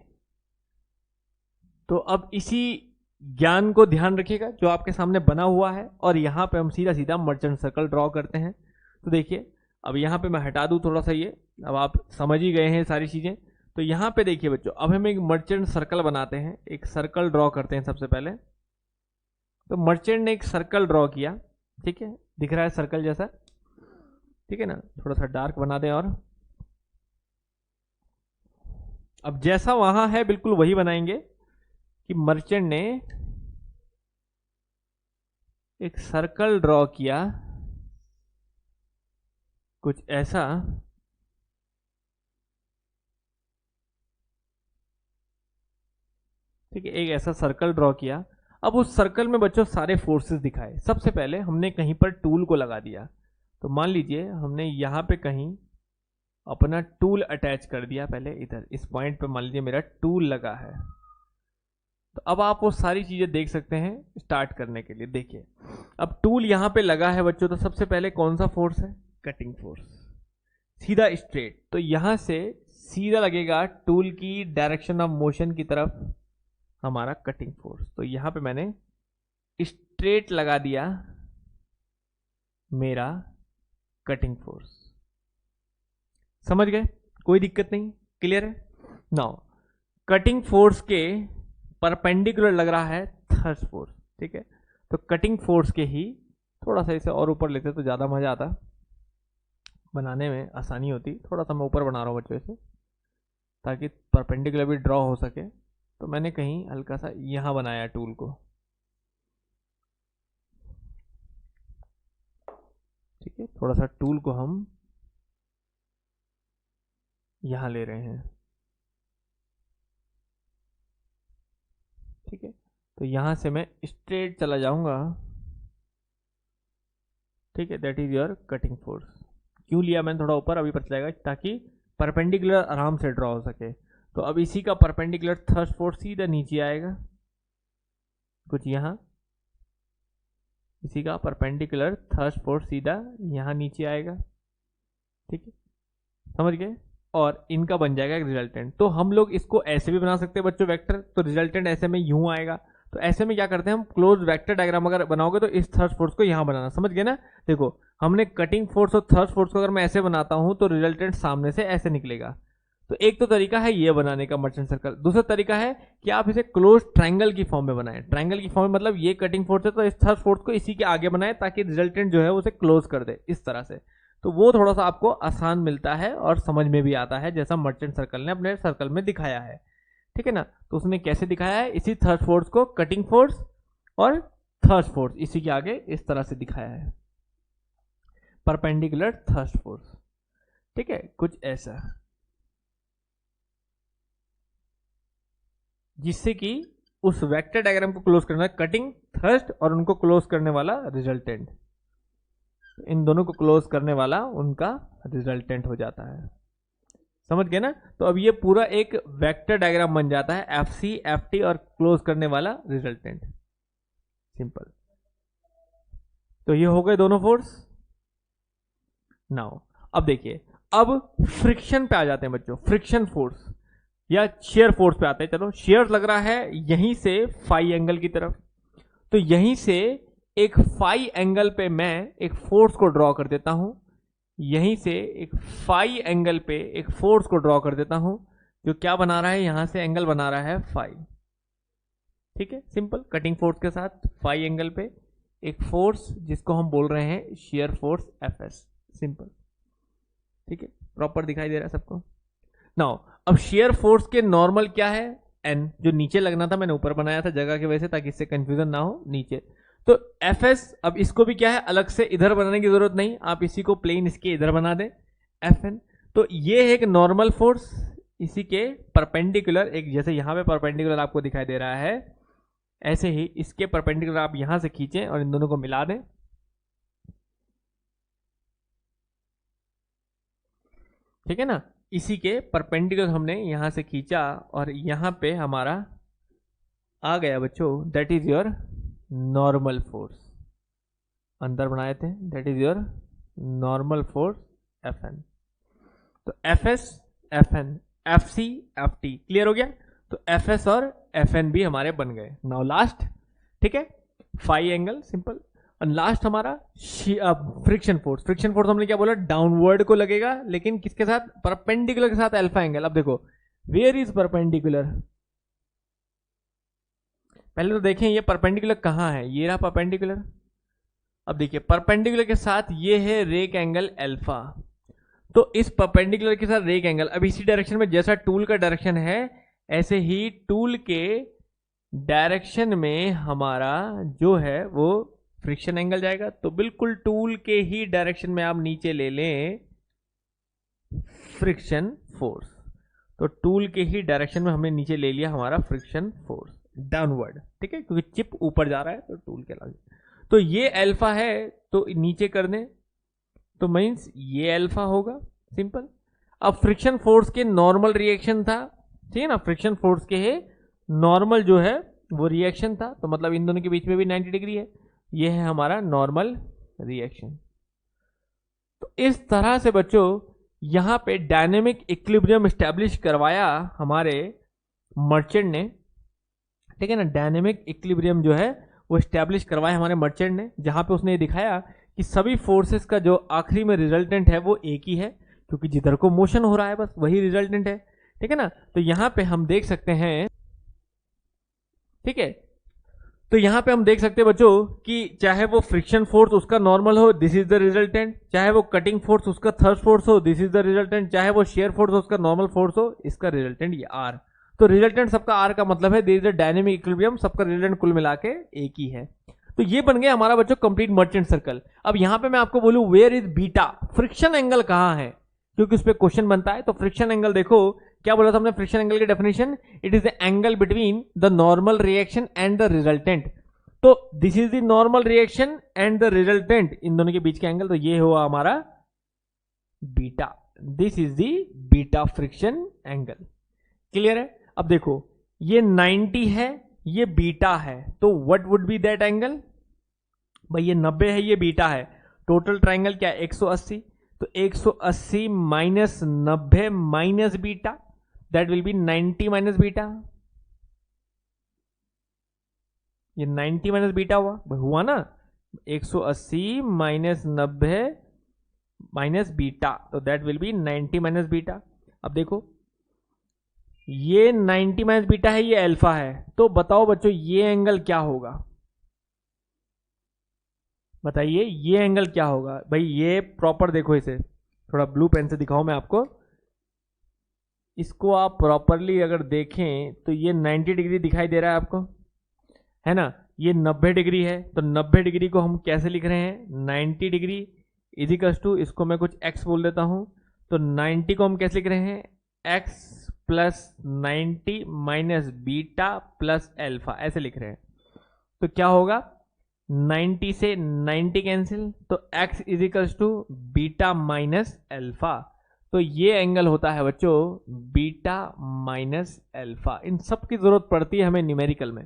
तो अब इसी ज्ञान को ध्यान रखिएगा जो आपके सामने बना हुआ है, और यहां पे हम सीधा सीधा मर्चेंट सर्कल ड्रॉ करते हैं। तो देखिए, अब यहां पे मैं हटा दूं थोड़ा सा ये, अब आप समझ ही गए हैं सारी चीजें। तो यहां पे देखिए बच्चों, अब हम एक मर्चेंट सर्कल बनाते हैं, एक सर्कल ड्रॉ करते हैं सबसे पहले। तो मर्चेंट ने एक सर्कल ड्रॉ किया, ठीक है, दिख रहा है सर्कल जैसा, ठीक है ना। थोड़ा सा डार्क बना दें, और अब जैसा वहां है बिल्कुल वही बनाएंगे कि मर्चेंट ने एक सर्कल ड्रॉ किया कुछ ऐसा, ठीक है, एक ऐसा सर्कल ड्रॉ किया। अब उस सर्कल में बच्चों सारे फोर्सेस दिखाए। सबसे पहले हमने कहीं पर टूल को लगा दिया। तो मान लीजिए हमने यहां पे कहीं अपना टूल अटैच कर दिया, पहले इधर इस पॉइंट पे मान लीजिए मेरा टूल लगा है। तो अब आप वो सारी चीजें देख सकते हैं स्टार्ट करने के लिए। देखिए, अब टूल यहां पे लगा है बच्चों, तो सबसे पहले कौन सा फोर्स है? कटिंग फोर्स, सीधा स्ट्रेट। तो यहां से सीधा लगेगा टूल की डायरेक्शन ऑफ मोशन की तरफ हमारा कटिंग फोर्स। तो यहां पे मैंने स्ट्रेट लगा दिया मेरा कटिंग फोर्स। समझ गए? कोई दिक्कत नहीं, क्लियर है? नाउ कटिंग फोर्स के परपेंडिकुलर लग रहा है थ्रस्ट फोर्स, ठीक है। तो कटिंग फोर्स के ही थोड़ा सा इसे और ऊपर लेते तो ज्यादा मजा आता, बनाने में आसानी होती। थोड़ा सा मैं ऊपर बना रहा हूं बच्चों इसे, ताकि परपेंडिकुलर भी ड्रॉ हो सके। तो मैंने कहीं हल्का सा यहां बनाया टूल को, ठीक है। थोड़ा सा टूल को हम यहां ले रहे हैं, ठीक है। तो यहां से मैं स्ट्रेट चला जाऊंगा, ठीक है। That is your cutting force. क्यों लिया मैंने थोड़ा ऊपर, अभी पता चलेगा, ताकि परपेंडिकुलर आराम से ड्रॉ हो सके। तो अब इसी का परपेंडिकुलर थ्रस्ट फोर्स सीधा नीचे आएगा, कुछ यहां, इसी का परपेंडिकुलर थ्रस्ट फोर्स सीधा यहां नीचे आएगा, ठीक है, समझ गए। और इनका बन जाएगा एक रिजल्टेंट। तो हम लोग इसको ऐसे भी बना सकते हैं बच्चों, वेक्टर। तो रिजल्टेंट ऐसे में यूं आएगा। तो ऐसे में क्या करते हैं हम, क्लोज वेक्टर डायग्राम अगर बनाओगे तो इस थ्रस्ट फोर्स को यहां बनाना, समझ गए ना। देखो, हमने कटिंग फोर्स और थ्रस्ट फोर्स को अगर मैं ऐसे बनाता हूं तो रिजल्टेंट सामने से ऐसे निकलेगा। तो एक तो तरीका है ये बनाने का मर्चेंट सर्कल। दूसरा तरीका है कि आप इसे क्लोज ट्रायंगल की फॉर्म में बनाएं। ट्रायंगल की फॉर्म में मतलब ये कटिंग फोर्स है तो इस थर्ड फोर्स को इसी के आगे बनाएं, ताकि रिजल्टेंट जो है उसे क्लोज कर दे इस तरह से। तो वो थोड़ा सा आपको आसान मिलता है और समझ में भी आता है, जैसा मर्चेंट सर्कल ने अपने सर्कल में दिखाया है। ठीक है ना। तो उसने कैसे दिखाया है, इसी थर्स्ट फोर्स को कटिंग फोर्स और थर्स्ट फोर्स इसी के आगे इस तरह से दिखाया है, परपेंडिकुलर थर्स्ट फोर्स। ठीक है, कुछ ऐसा, जिससे कि उस वेक्टर डायग्राम को क्लोज करना है, कटिंग, थर्स्ट और उनको क्लोज करने वाला रिजल्टेंट, इन दोनों को क्लोज करने वाला उनका रिजल्टेंट हो जाता है। समझ गए ना। तो अब ये पूरा एक वेक्टर डायग्राम बन जाता है, एफ सी एफ टी और क्लोज करने वाला रिजल्टेंट, सिंपल। तो ये हो गए दोनों फोर्स। नाउ अब देखिए, अब फ्रिक्शन पे आ जाते हैं बच्चों, फ्रिक्शन फोर्स या शेयर फोर्स पे आते हैं। चलो, शेयर लग रहा है यहीं से फाई एंगल की तरफ, तो यहीं से एक फाई एंगल पे मैं एक फोर्स को ड्रॉ कर देता हूं, यहीं से एक फाई एंगल पे एक फोर्स को ड्रॉ कर देता हूं, जो क्या बना रहा है, यहां से एंगल बना रहा है फाई। ठीक है, सिंपल। कटिंग फोर्स के साथ फाई एंगल पे एक फोर्स जिसको हम बोल रहे हैं share force F S, simple. ठीक है, प्रॉपर दिखाई दे रहा है सबको। नाउ अब शेयर फोर्स के नॉर्मल क्या है, एन, जो नीचे लगना था मैंने ऊपर बनाया था जगह की वजह से, ताकि इससे कंफ्यूजन ना हो, नीचे। तो एफ एस, अब इसको भी क्या है, अलग से इधर बनाने की जरूरत नहीं, आप इसी को प्लेन इसके इधर बना दें, एफ एन। तो ये है एक नॉर्मल फोर्स, इसी के परपेंडिकुलर, एक जैसे यहां पे परपेंडिकुलर आपको दिखाई दे रहा है, ऐसे ही इसके परपेंडिकुलर आप यहां से खींचें और इन दोनों को मिला दें। ठीक है ना, इसी के परपेंडिकुलर हमने यहां से खींचा और यहां पे हमारा आ गया बच्चों, that is your normal force, अंदर बनाए थे, that is your normal force F N. तो F S, F N, F C, F T, clear हो गया। तो एफ एस और एफ एन भी हमारे बन गए। नाउ लास्ट, ठीक है, फाई एंगल, सिंपल। और लास्ट हमारा फ्रिक्शन फोर्स। फ्रिक्शन फोर्स हमने क्या बोला, डाउनवर्ड को लगेगा, लेकिन किसके साथ, परपेंडिकुलर के साथ अल्फा एंगल। अब देखो, वेयर इज परपेंडिकुलर, पहले तो देखें ये परपेंडिकुलर कहां है, ये रहा परपेंडिकुलर। अब देखिए, परपेंडिकुलर के साथ ये है रेक एंगल अल्फा, तो इस परपेंडिकुलर के साथ रेक एंगल, अब इसी डायरेक्शन में जैसा टूल का डायरेक्शन है, ऐसे ही टूल के डायरेक्शन में हमारा जो है वो फ्रिक्शन एंगल जाएगा। तो बिल्कुल टूल के ही डायरेक्शन में आप नीचे ले लें फ्रिक्शन फोर्स, तो टूल के ही डायरेक्शन में हमने नीचे ले लिया हमारा फ्रिक्शन फोर्स डाउनवर्ड। ठीक है, क्योंकि चिप ऊपर जा रहा है तो टूल के लगे, तो ये अल्फा है, तो नीचे कर दें, तो मीन्स ये अल्फा होगा, सिंपल। अब फ्रिक्शन फोर्स के नॉर्मल रिएक्शन था, ठीक है ना, फ्रिक्शन फोर्स के है नॉर्मल जो है वो रिएक्शन था, तो मतलब इन दोनों के बीच में भी 90 डिग्री है, ये है हमारा नॉर्मल रिएक्शन। तो इस तरह से बच्चों यहां पे डायनेमिक इक्विलिब्रियम स्टैब्लिश करवाया हमारे मर्चेंट ने। ठीक है ना, डायनेमिक इक्विलिब्रियम जो है वो स्टैब्लिश करवाया हमारे मर्चेंट ने, जहां पे उसने ये दिखाया कि सभी फोर्सेस का जो आखिरी में रिजल्टेंट है वो एक ही है, क्योंकि जिधर को मोशन हो रहा है बस वही रिजल्टेंट है। ठीक है ना, तो यहां पे हम देख सकते हैं, ठीक है, तो यहां पे हम देख सकते हैं बच्चों कि चाहे वो फ्रिक्शन फोर्स उसका नॉर्मल हो, दिस इज द रिजल्टेंट, चाहे वो कटिंग फोर्स उसका थर्स्ट फोर्स हो, दिस इज द रिजल्टेंट, चाहे वो शेयर फोर्स उसका नॉर्मल फोर्स हो, इसका रिजल्टेंट ये आर। तो रिजल्टेंट सबका आर का मतलब है there is a dynamic equilibrium, सबका रिजल्टेंट कुल मिला के एक ही है। तो ये बन गया हमारा बच्चों कंप्लीट मर्चेंट सर्कल। अब यहां पे मैं आपको बोलूं where is beta, friction angle कहां है, क्योंकि उस पर क्वेश्चन बनता है। तो फ्रिक्शन एंगल देखो क्या बोला था हमने, फ्रिक्शन एंगल की definition, it is the angle between the normal reaction and the resultant. तो this is the normal reaction and the resultant, इन दोनों के बीच का एंगल, तो ये हुआ हमारा beta, this is the beta friction angle. Clear है। अब देखो ये 90 है, ये बीटा है, तो what would be that angle, भाई ये 90 है, ये बीटा है, टोटल ट्राइंगल क्या है 180, तो 180 minus 90 minus beta, that will be 90 minus beta, ये 90 माइनस बीटा हुआ ना, 180 माइनस 90 माइनस बीटा, तो that will be 90 minus beta. अब देखो ये 90 माइनस बीटा है, ये अल्फा है, तो बताओ बच्चों ये एंगल क्या होगा, बताइए ये एंगल क्या होगा भाई। ये प्रॉपर देखो, इसे थोड़ा ब्लू पेन से दिखाऊं मैं आपको। इसको आप प्रॉपरली अगर देखें तो ये 90 डिग्री दिखाई दे रहा है आपको, है ना। ये 90 डिग्री है, तो 90 डिग्री को हम कैसे लिख रहे हैं, 90 डिग्री इजिकल्स टू, इसको मैं कुछ x बोल देता हूं, तो 90 को हम कैसे लिख रहे हैं, x plus 90 minus beta plus alpha, ऐसे लिख रहे हैं। तो क्या होगा, 90 से 90 कैंसिल, तो x is equals to beta minus alpha. तो ये एंगल होता है बच्चों बीटा माइनस एल्फा। इन सब की जरूरत पड़ती है हमें न्यूमेरिकल में,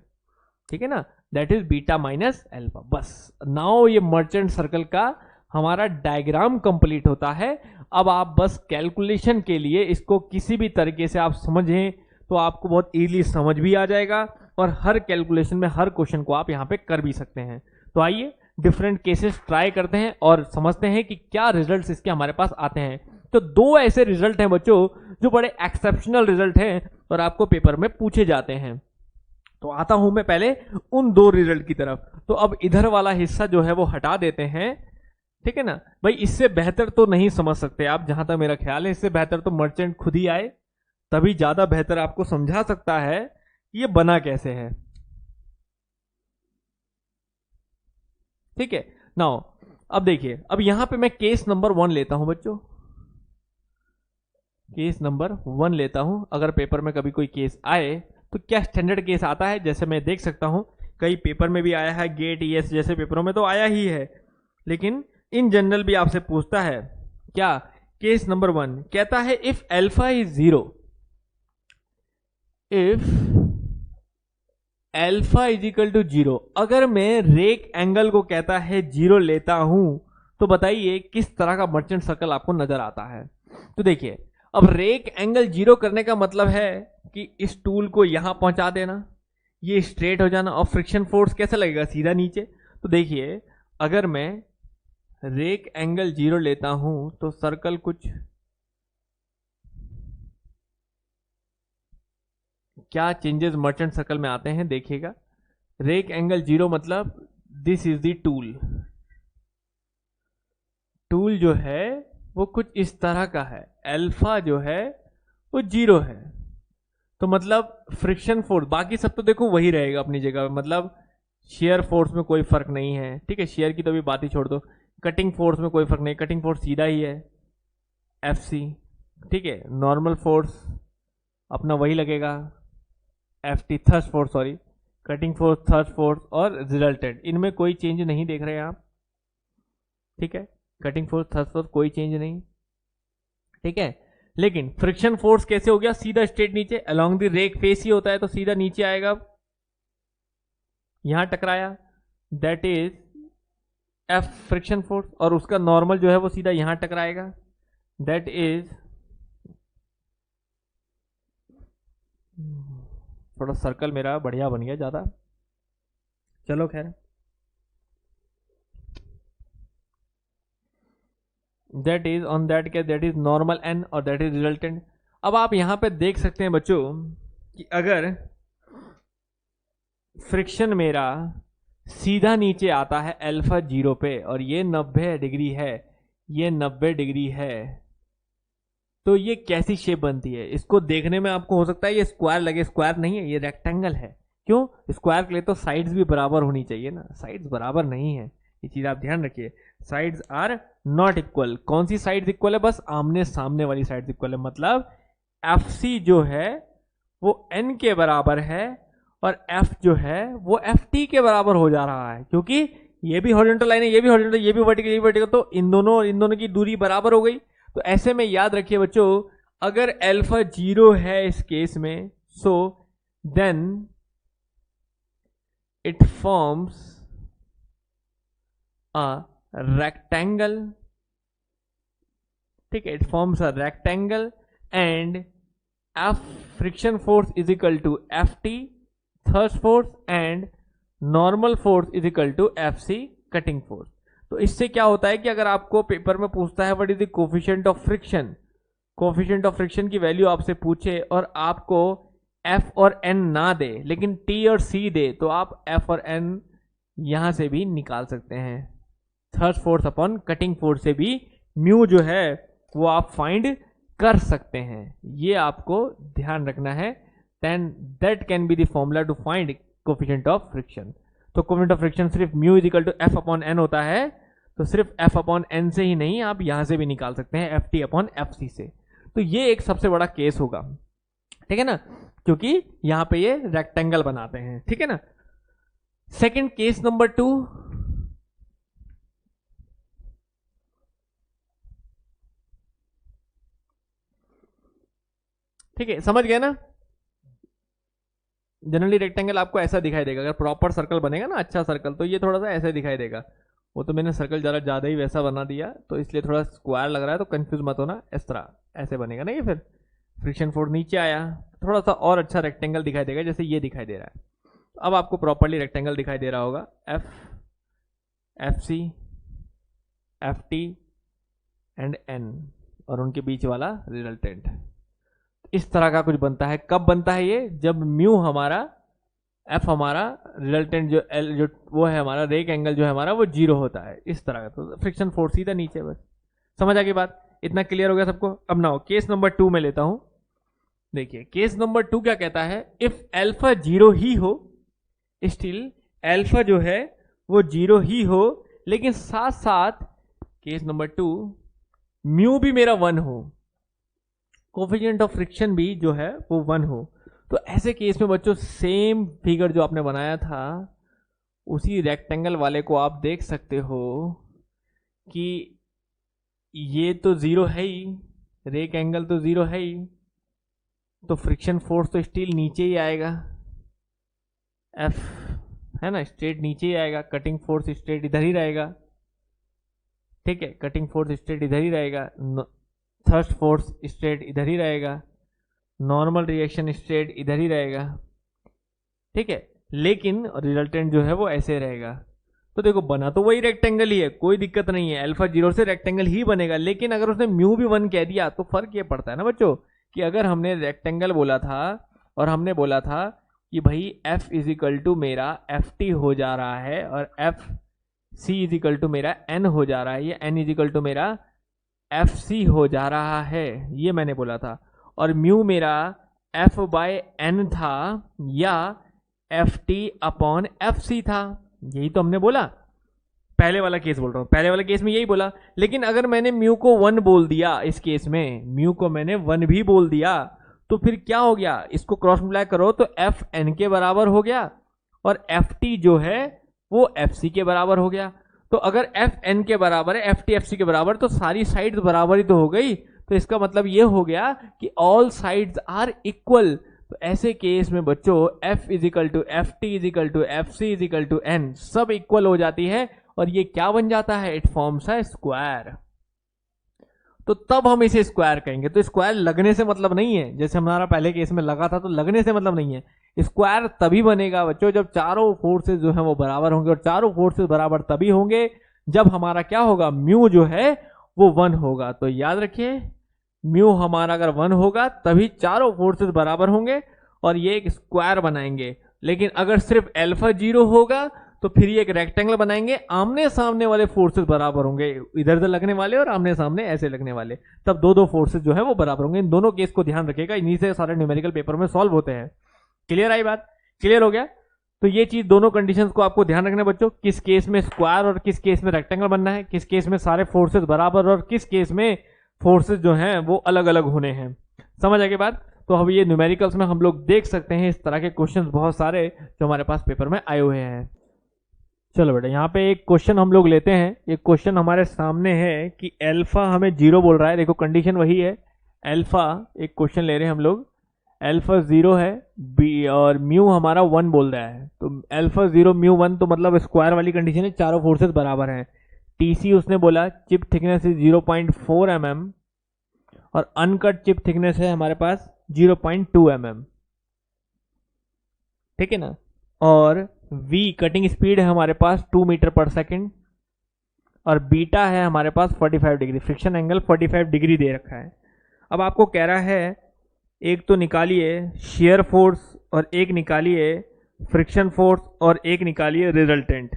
ठीक है ना, that is beta minus alpha. बस नाउ ये मर्चेंट सर्कल का हमारा डायग्राम कंप्लीट होता है। अब आप बस कैलकुलेशन के लिए इसको किसी भी तरीके से आप समझें तो आपको बहुत इजीली समझ भी आ जाएगा, और हर कैलकुलेशन में हर क्वेश्चन को आप यहाँ पे कर भी सकते हैं। तो आइए डिफरेंट केसेस ट्राई करते हैं और समझते हैं कि क्या रिजल्ट्स इसके हमारे पास आते हैं। तो दो ऐसे रिजल्ट हैं बच्चों जो बड़े एक्सेप्शनल रिजल्ट हैं और आपको पेपर में पूछे जाते हैं। तो आता हूं मैं पहले उन दो रिजल्ट की तरफ। तो अब इधर वाला हिस्सा जो है वो हटा देते हैं, ठीक है ना भाई। इससे बेहतर तो नहीं समझ सकते आप, जहां तक मेरा ख्याल है। इससे बेहतर तो मर्चेंट खुद ही आए, तभी ज्यादा बेहतर आपको समझा सकता है ये बना कैसे है, ठीक है। नाउ अब देखिए, अब यहां पे मैं केस नंबर 1 लेता हूं बच्चों, केस नंबर 1 लेता हूं। अगर पेपर में कभी कोई केस आए तो क्या स्टैंडर्ड केस आता है, जैसे मैं देख सकता हूं कई पेपर में भी आया है, गेट ईएस जैसे पेपरों में तो आया ही है, लेकिन इन जनरल भी आपसे पूछता है क्या। केस नंबर 1 कहता है if alpha is 0, if alpha is equal to 0, अगर मैं रेक एंगल को कहता है 0 लेता हूं तो बताइए किस तरह का मर्चेंट सर्कल आपको नजर आता है। तो देखिए, अब रेक एंगल 0 करने का मतलब है कि इस टूल को यहां पहुंचा देना, ये स्ट्रेट हो जाना, और फ्रिक्शन फोर्स कैसे लगेगा, सीधा नीचे। तो देखिए अगर मैं रेक एंगल 0 लेता हूं तो सर्कल कुछ क्या चेंजेस मर्चेंट सर्कल में आते हैं देखिएगा। रेक एंगल 0 मतलब this is the tool, tool जो है वो कुछ इस तरह का है, अल्फा जो है वो 0 है। तो मतलब फ्रिक्शन फोर्स, बाकी सब तो देखो वही रहेगा अपनी जगह, मतलब शेयर फोर्स में कोई फर्क नहीं है, ठीक है। शेयर की तो भी बात ही छोड़ दो। कटिंग फोर्स में कोई फर्क नहीं, कटिंग फोर्स सीधा ही है FC, ठीक है। नॉर्मल फोर्स अपना वही लगेगा FT, thrust force sorry, cutting force, thrust force और रिजल्टेंट, इनमें कोई चेंज नहीं देख रहे हैं आप, ठीक है। कटिंग फोर्स, थर्स्ट फोर्स कोई चेंज नहीं, ठीक है। लेकिन फ्रिक्शन फोर्स कैसे हो गया, सीधा स्ट्रेट नीचे अलोंग द रेक फेस ही होता है, तो सीधा नीचे आएगा, यहां टकराया, that is F friction force, और उसका नॉर्मल जो है वो सीधा यहां टकराएगा, दैट इज, थोड़ा सर्कल मेरा बढ़िया बन गया ज्यादा, चलो खैर, दैट इज ऑन दैट क्या, दैट इज नॉर्मल N और दैट इज रिजल्टेंट। अब आप यहां पे देख सकते हैं बच्चों कि अगर फ्रिक्शन मेरा सीधा नीचे आता है अल्फा 0 पे और ये 90 डिग्री है, ये 90 डिग्री है, तो ये कैसी शेप बनती है। इसको देखने में आपको हो सकता है ये स्क्वायर लगे, स्क्वायर नहीं है, ये रेक्टेंगल है। क्यों, स्क्वायर के लिए तो साइड्स भी बराबर होनी चाहिए ना, साइड्स बराबर नहीं है, ये चीज आप ध्यान रखिए। Sides are not equal. कौन सी साइड्स इक्वल है, बस आमने सामने वाली साइड्स इक्वल है, मतलब FC जो है वो N के बराबर है और F जो है वो FT के बराबर हो जा रहा है, क्योंकि ये भी हॉरिजॉन्टल लाइन है, ये भी हॉरिजॉन्टल, ये भी वर्टिकल, ये भी वर्टिकल, तो इन दोनों की दूरी बराबर हो गई। तो ऐसे में याद रखिए बच्चों, अगर अल्फा 0 है इस केस में, so then it forms a rectangle, ठीक है, it forms a rectangle and F friction force is equal to FT thrust force and normal force is equal to FC cutting force. तो इससे क्या होता है कि अगर आपको पेपर में पूछता है what is the coefficient of friction, coefficient of friction की वैल्यू आपसे पूछे और आपको F और N ना दे लेकिन T और C दे, तो आप F और N यहां से भी निकाल सकते हैं, thrust force upon cutting force से भी म्यू जो है वो आप फाइंड कर सकते हैं, ये आपको ध्यान रखना है। Then that can be the formula to find coefficient of friction. तो कोफिशिएंट ऑफ फ्रिक्शन सिर्फ mu is equal to F upon N होता है, तो सिर्फ एफ अपॉन एन से ही नहीं, आप यहां से भी निकाल सकते हैं F T upon F C से। तो ये एक सबसे बड़ा केस होगा, ठीक है ना, क्योंकि यहां पे ये रेक्टेंगल बनाते हैं, ठीक है ना। सेकेंड केस नंबर 2, ठीक है, समझ गए ना। जनरली रेक्टेंगल आपको ऐसा दिखाई देगा, अगर प्रॉपर सर्कल बनेगा ना, अच्छा सर्कल, तो ये थोड़ा सा ऐसे दिखाई देगा। वो तो मैंने सर्कल जरा ज्यादा ही वैसा बना दिया, तो इसलिए थोड़ा स्क्वायर लग रहा है, तो कंफ्यूज मत होना, इस तरह ऐसे बनेगा ना। ये फिर फ्रिक्शन फोर्स नीचे आया, थोड़ा सा और अच्छा रेक्टेंगल दिखाई देगा, जैसे ये दिखाई दे रहा है। अब आपको प्रॉपरली रेक्टेंगल दिखाई दे रहा होगा, F, F C, F T and N, और उनके बीच वाला रिजल्टेंट। इस तरह का कुछ बनता है। कब बनता है ये? जब म्यू हमारा, एफ हमारा, रिजल्टेंट जो एल जो वो है हमारा, रेक एंगल जो है हमारा, वो 0 होता है, इस तरह का। तो फ्रिक्शन फोर्स सीधा नीचे। बस समझ आ गई बात? इतना क्लियर हो गया सबको? अब ना हो केस नंबर 2 में लेता हूं। देखिए केस नंबर 2 क्या कहता है, इफ एल्फा 0 ही हो, स्टिल एल्फा जो है वो 0 ही हो, लेकिन साथ साथ केस नंबर 2 म्यू भी मेरा 1 हो, कोफिशिएंट ऑफ फ्रिक्शन भी जो है वो 1 हो। तो ऐसे केस में बच्चों सेम फिगर जो आपने बनाया था, उसी रेक्टेंगल वाले को आप देख सकते हो कि ये तो 0 है ही, रेक एंगल तो 0 है ही, तो फ्रिक्शन फोर्स तो स्टिल नीचे ही आएगा, एफ है ना, स्ट्रेट नीचे ही आएगा। कटिंग फोर्स स्ट्रेट इधर ही रहेगा, ठीक है, कटिंग फोर्स स्ट्रेट इधर ही रहेगा, थ्रस्ट फोर्स स्ट्रेट इधर ही रहेगा, नॉर्मल रिएक्शन स्ट्रेट इधर ही रहेगा, ठीक है, लेकिन रिजल्टेंट जो है वो ऐसे रहेगा। तो देखो बना तो वही रेक्टेंगल ही है, कोई दिक्कत नहीं है, अल्फा 0 से रेक्टेंगल ही बनेगा, लेकिन अगर उसने म्यू भी 1 कह दिया तो फर्क ये पड़ता है ना बच्चों, कि अगर हमने रेक्टेंगल बोला था और हमने बोला था कि भाई एफ इज इक्वल टू मेरा एफ टी हो जा रहा है, और F C is equal to मेरा एन हो जा रहा है, या एन इज इक्वल टू मेरा एफ सी हो जा रहा है, ये मैंने बोला था। और म्यू मेरा एफ बाय एन था, या F T upon F C था, यही तो हमने बोला। पहले वाला केस बोल रहा हूं, पहले वाले केस में यही बोला। लेकिन अगर मैंने म्यू को 1 बोल दिया, इस केस में म्यू को मैंने 1 भी बोल दिया, तो फिर क्या हो गया, इसको क्रॉस मल्टीप्लाई करो तो एफ एन के बराबर हो गया, और एफ टी जो है वो एफ सी के बराबर हो गया। तो अगर एफ एन के बराबर है, एफ टी एफ सी के बराबर, तो सारी साइड्स बराबर ही तो हो गई। तो इसका मतलब ये हो गया कि ऑल साइड्स आर इक्वल। तो ऐसे केस में बच्चों F is equal to F T is equal to F C is equal to N, सब इक्वल हो जाती है, और ये क्या बन जाता है, इट फॉर्म्स अ स्क्वायर। तो तब हम इसे स्क्वायर कहेंगे। तो स्क्वायर लगने से मतलब नहीं है, जैसे हमारा पहले केस में लगा था, तो लगने से मतलब नहीं है। स्क्वायर तभी बनेगा बच्चों जब चारों फोर्सेस जो है वो बराबर होंगे, और चारों फोर्सेस बराबर तभी होंगे जब हमारा क्या होगा, म्यू जो है वो 1 होगा। तो याद रखिए, म्यू हमारा अगर 1 होगा तभी चारों फोर्सेस बराबर होंगे और ये एक स्क्वायर बनाएंगे। लेकिन अगर सिर्फ अल्फा 0 होगा तो फिर ये एक रेक्टेंगल बनाएंगे, आमने सामने वाले फोर्सेस बराबर होंगे, इधर उधर लगने वाले और आमने सामने ऐसे लगने वाले, तब दो फोर्सेस जो है वो बराबर होंगे। इन दोनों केस को ध्यान रखिएगा, इन्हीं से सारे न्यूमेरिकल पेपर में सॉल्व होते हैं। क्लियर आई बात? क्लियर हो गया? तो ये चीज, दोनों कंडीशंस को आपको ध्यान रखना बच्चों, किस केस में स्क्वायर और किस केस में रेक्टेंगल बनना है, किस केस में सारे फोर्सेस बराबर और किस केस में फोर्सेस जो हैं वो अलग अलग होने हैं। समझ आ गई बात? तो अब ये न्यूमेरिकल्स में हम लोग देख सकते हैं इस तरह के क्वेश्चंस बहुत सारे जो हमारे पास पेपर में आए हुए हैं। चलो बेटा, यहाँ पे एक क्वेश्चन हम लोग लेते हैं। एक क्वेश्चन हमारे सामने है कि अल्फा हमें 0 बोल रहा है, देखो कंडीशन वही है, अल्फा, एक क्वेश्चन ले रहे हैं हम लोग, अल्फा 0 है, बी और म्यू हमारा 1 बोल रहा है। तो अल्फा 0 म्यू 1, तो मतलब स्क्वायर वाली कंडीशन है, चारों फोर्सेस बराबर हैं। टीसी उसने बोला चिप थिकनेस इज 0.4 mm, और अनकट चिप थिकनेस है हमारे पास 0.2 mm, ठीक है ना। और V कटिंग स्पीड है हमारे पास 2 मीटर पर सेकेंड, और बीटा है हमारे पास 45 डिग्री, फ्रिक्शन एंगल 45 डिग्री दे रखा है। अब आपको कह रहा है एक तो निकालिए शेयर फोर्स, और एक निकालिए फ्रिक्शन फोर्स, और एक निकालिए रिजल्टेंट।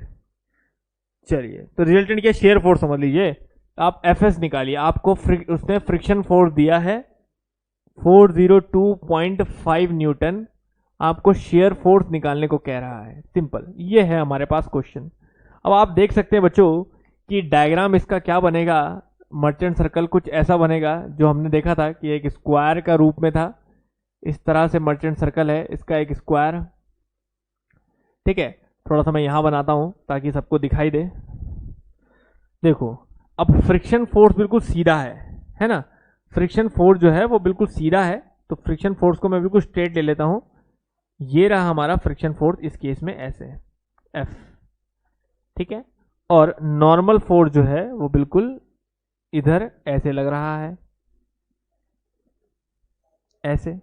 चलिए, तो रिजल्टेंट क्या, शेयर फोर्स समझ लीजिए। आप एफएस निकालिए, आपको उसने फ्रिक्शन फोर्स दिया है 402.5 न्यूटन, आपको शेयर फोर्स निकालने को कह रहा है। सिंपल, ये है हमारे पास क्वेश्चन। अब आप देख सकते हैं बच्चों कि डायग्राम इसका क्या बनेगा, मर्चेंट सर्कल कुछ ऐसा बनेगा जो हमने देखा था कि एक स्क्वायर का रूप में था। इस तरह से मर्चेंट सर्कल है, इसका एक स्क्वायर। ठीक है, थोड़ा सा मैं यहां बनाता हूं ताकि सबको दिखाई दे। देखो, अब फ्रिक्शन फोर्स बिल्कुल सीधा है ना। फ्रिक्शन फोर्स जो है वो बिल्कुल सीधा है, तो फ्रिक्शन फोर्स को मैं बिल्कुल स्ट्रेट ले लेता हूं। ये रहा हमारा फ्रिक्शन फोर्स, इस केस में ऐसे एफ। ठीक है, और नॉर्मल फोर्स जो है वो बिल्कुल इधर ऐसे लग रहा है, ऐसे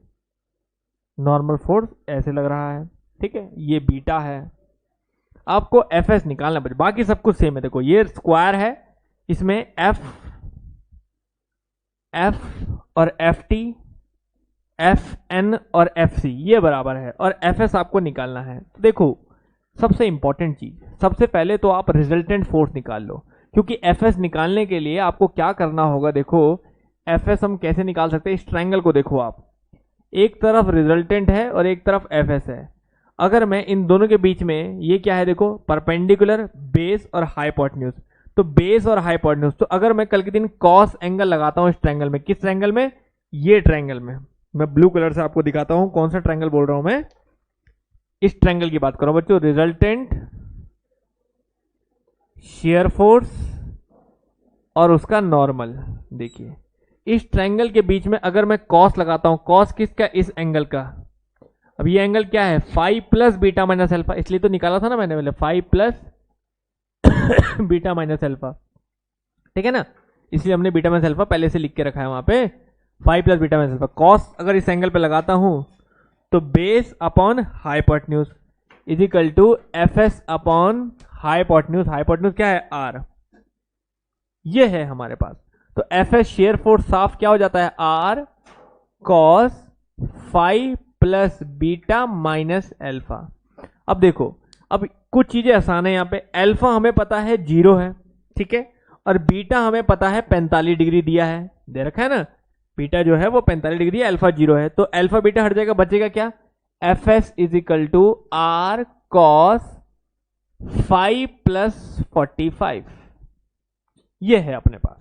नॉर्मल फोर्स ऐसे लग रहा है। ठीक है, ये बीटा है। आपको एफ एस निकालना बचे, बाकी सब कुछ सेम है। देखो, ये स्क्वायर है, इसमें एफ और एफ टी, एफ एन और एफ सी ये बराबर है, और एफ एस आपको निकालना है। तो देखो, सबसे इंपॉर्टेंट चीज, सबसे पहले तो आप रिजल्टेंट फोर्स निकाल लो, क्योंकि एफ एस निकालने के लिए आपको क्या करना होगा। देखो, एफ एस हम कैसे निकाल सकते हैं, इस ट्रायंगल को देखो आप, एक तरफ रिजल्टेंट है और एक तरफ एफ एस है। अगर मैं इन दोनों के बीच में, ये क्या है देखो, परपेंडिकुलर, बेस और हाइपोटेन्यूज, तो बेस और हाइपोटेन्यूज, तो अगर मैं कल के दिन कॉस एंगल लगाता हूं इस ट्रायंगल में, किस ट्रायंगल में, ये ट्रायंगल में, मैं ब्लू कलर से आपको दिखाता हूं कौन सा ट्रायंगल बोल रहा हूं मैं, इस ट्रायंगल की बात करो बच्चों। रिजल्टेंट, शेयर फोर्स और उसका नॉर्मल। देखिए, इस ट्रायंगल के बीच में अगर मैं कॉस लगाता हूं, कॉस किसका, इस एंगल का। अब ये एंगल क्या है, five plus beta minus alpha, इसलिए तो निकाला था ना मैंने पहले, five plus beta minus alpha. ठीक है ना, इसलिए हमने बीटा माइनस अल्फा पहले से लिख के रखा है वहां पे, five plus beta minus alpha. Cos अगर इस एंगल पे लगाता हूं तो base upon hypotenuse is equal to F S upon hypotenuse. Hypotenuse क्या है, आर। ये है हमारे पास। तो एफ एस शेयर फोर्स साफ क्या हो जाता है, R cos five plus beta minus alpha. अब देखो, अब कुछ चीजें आसान है यहाँ पे। अल्फा हमें पता है 0 है, ठीक है, और बीटा हमें पता है 45 डिग्री दिया है, दे रखा है ना, बीटा जो है वो 45 डिग्री है, अल्फा 0 है, तो अल्फा बीटा हट जाएगा, बचेगा क्या, F S is equal to R cos 5 plus 45। ये है अपने पास।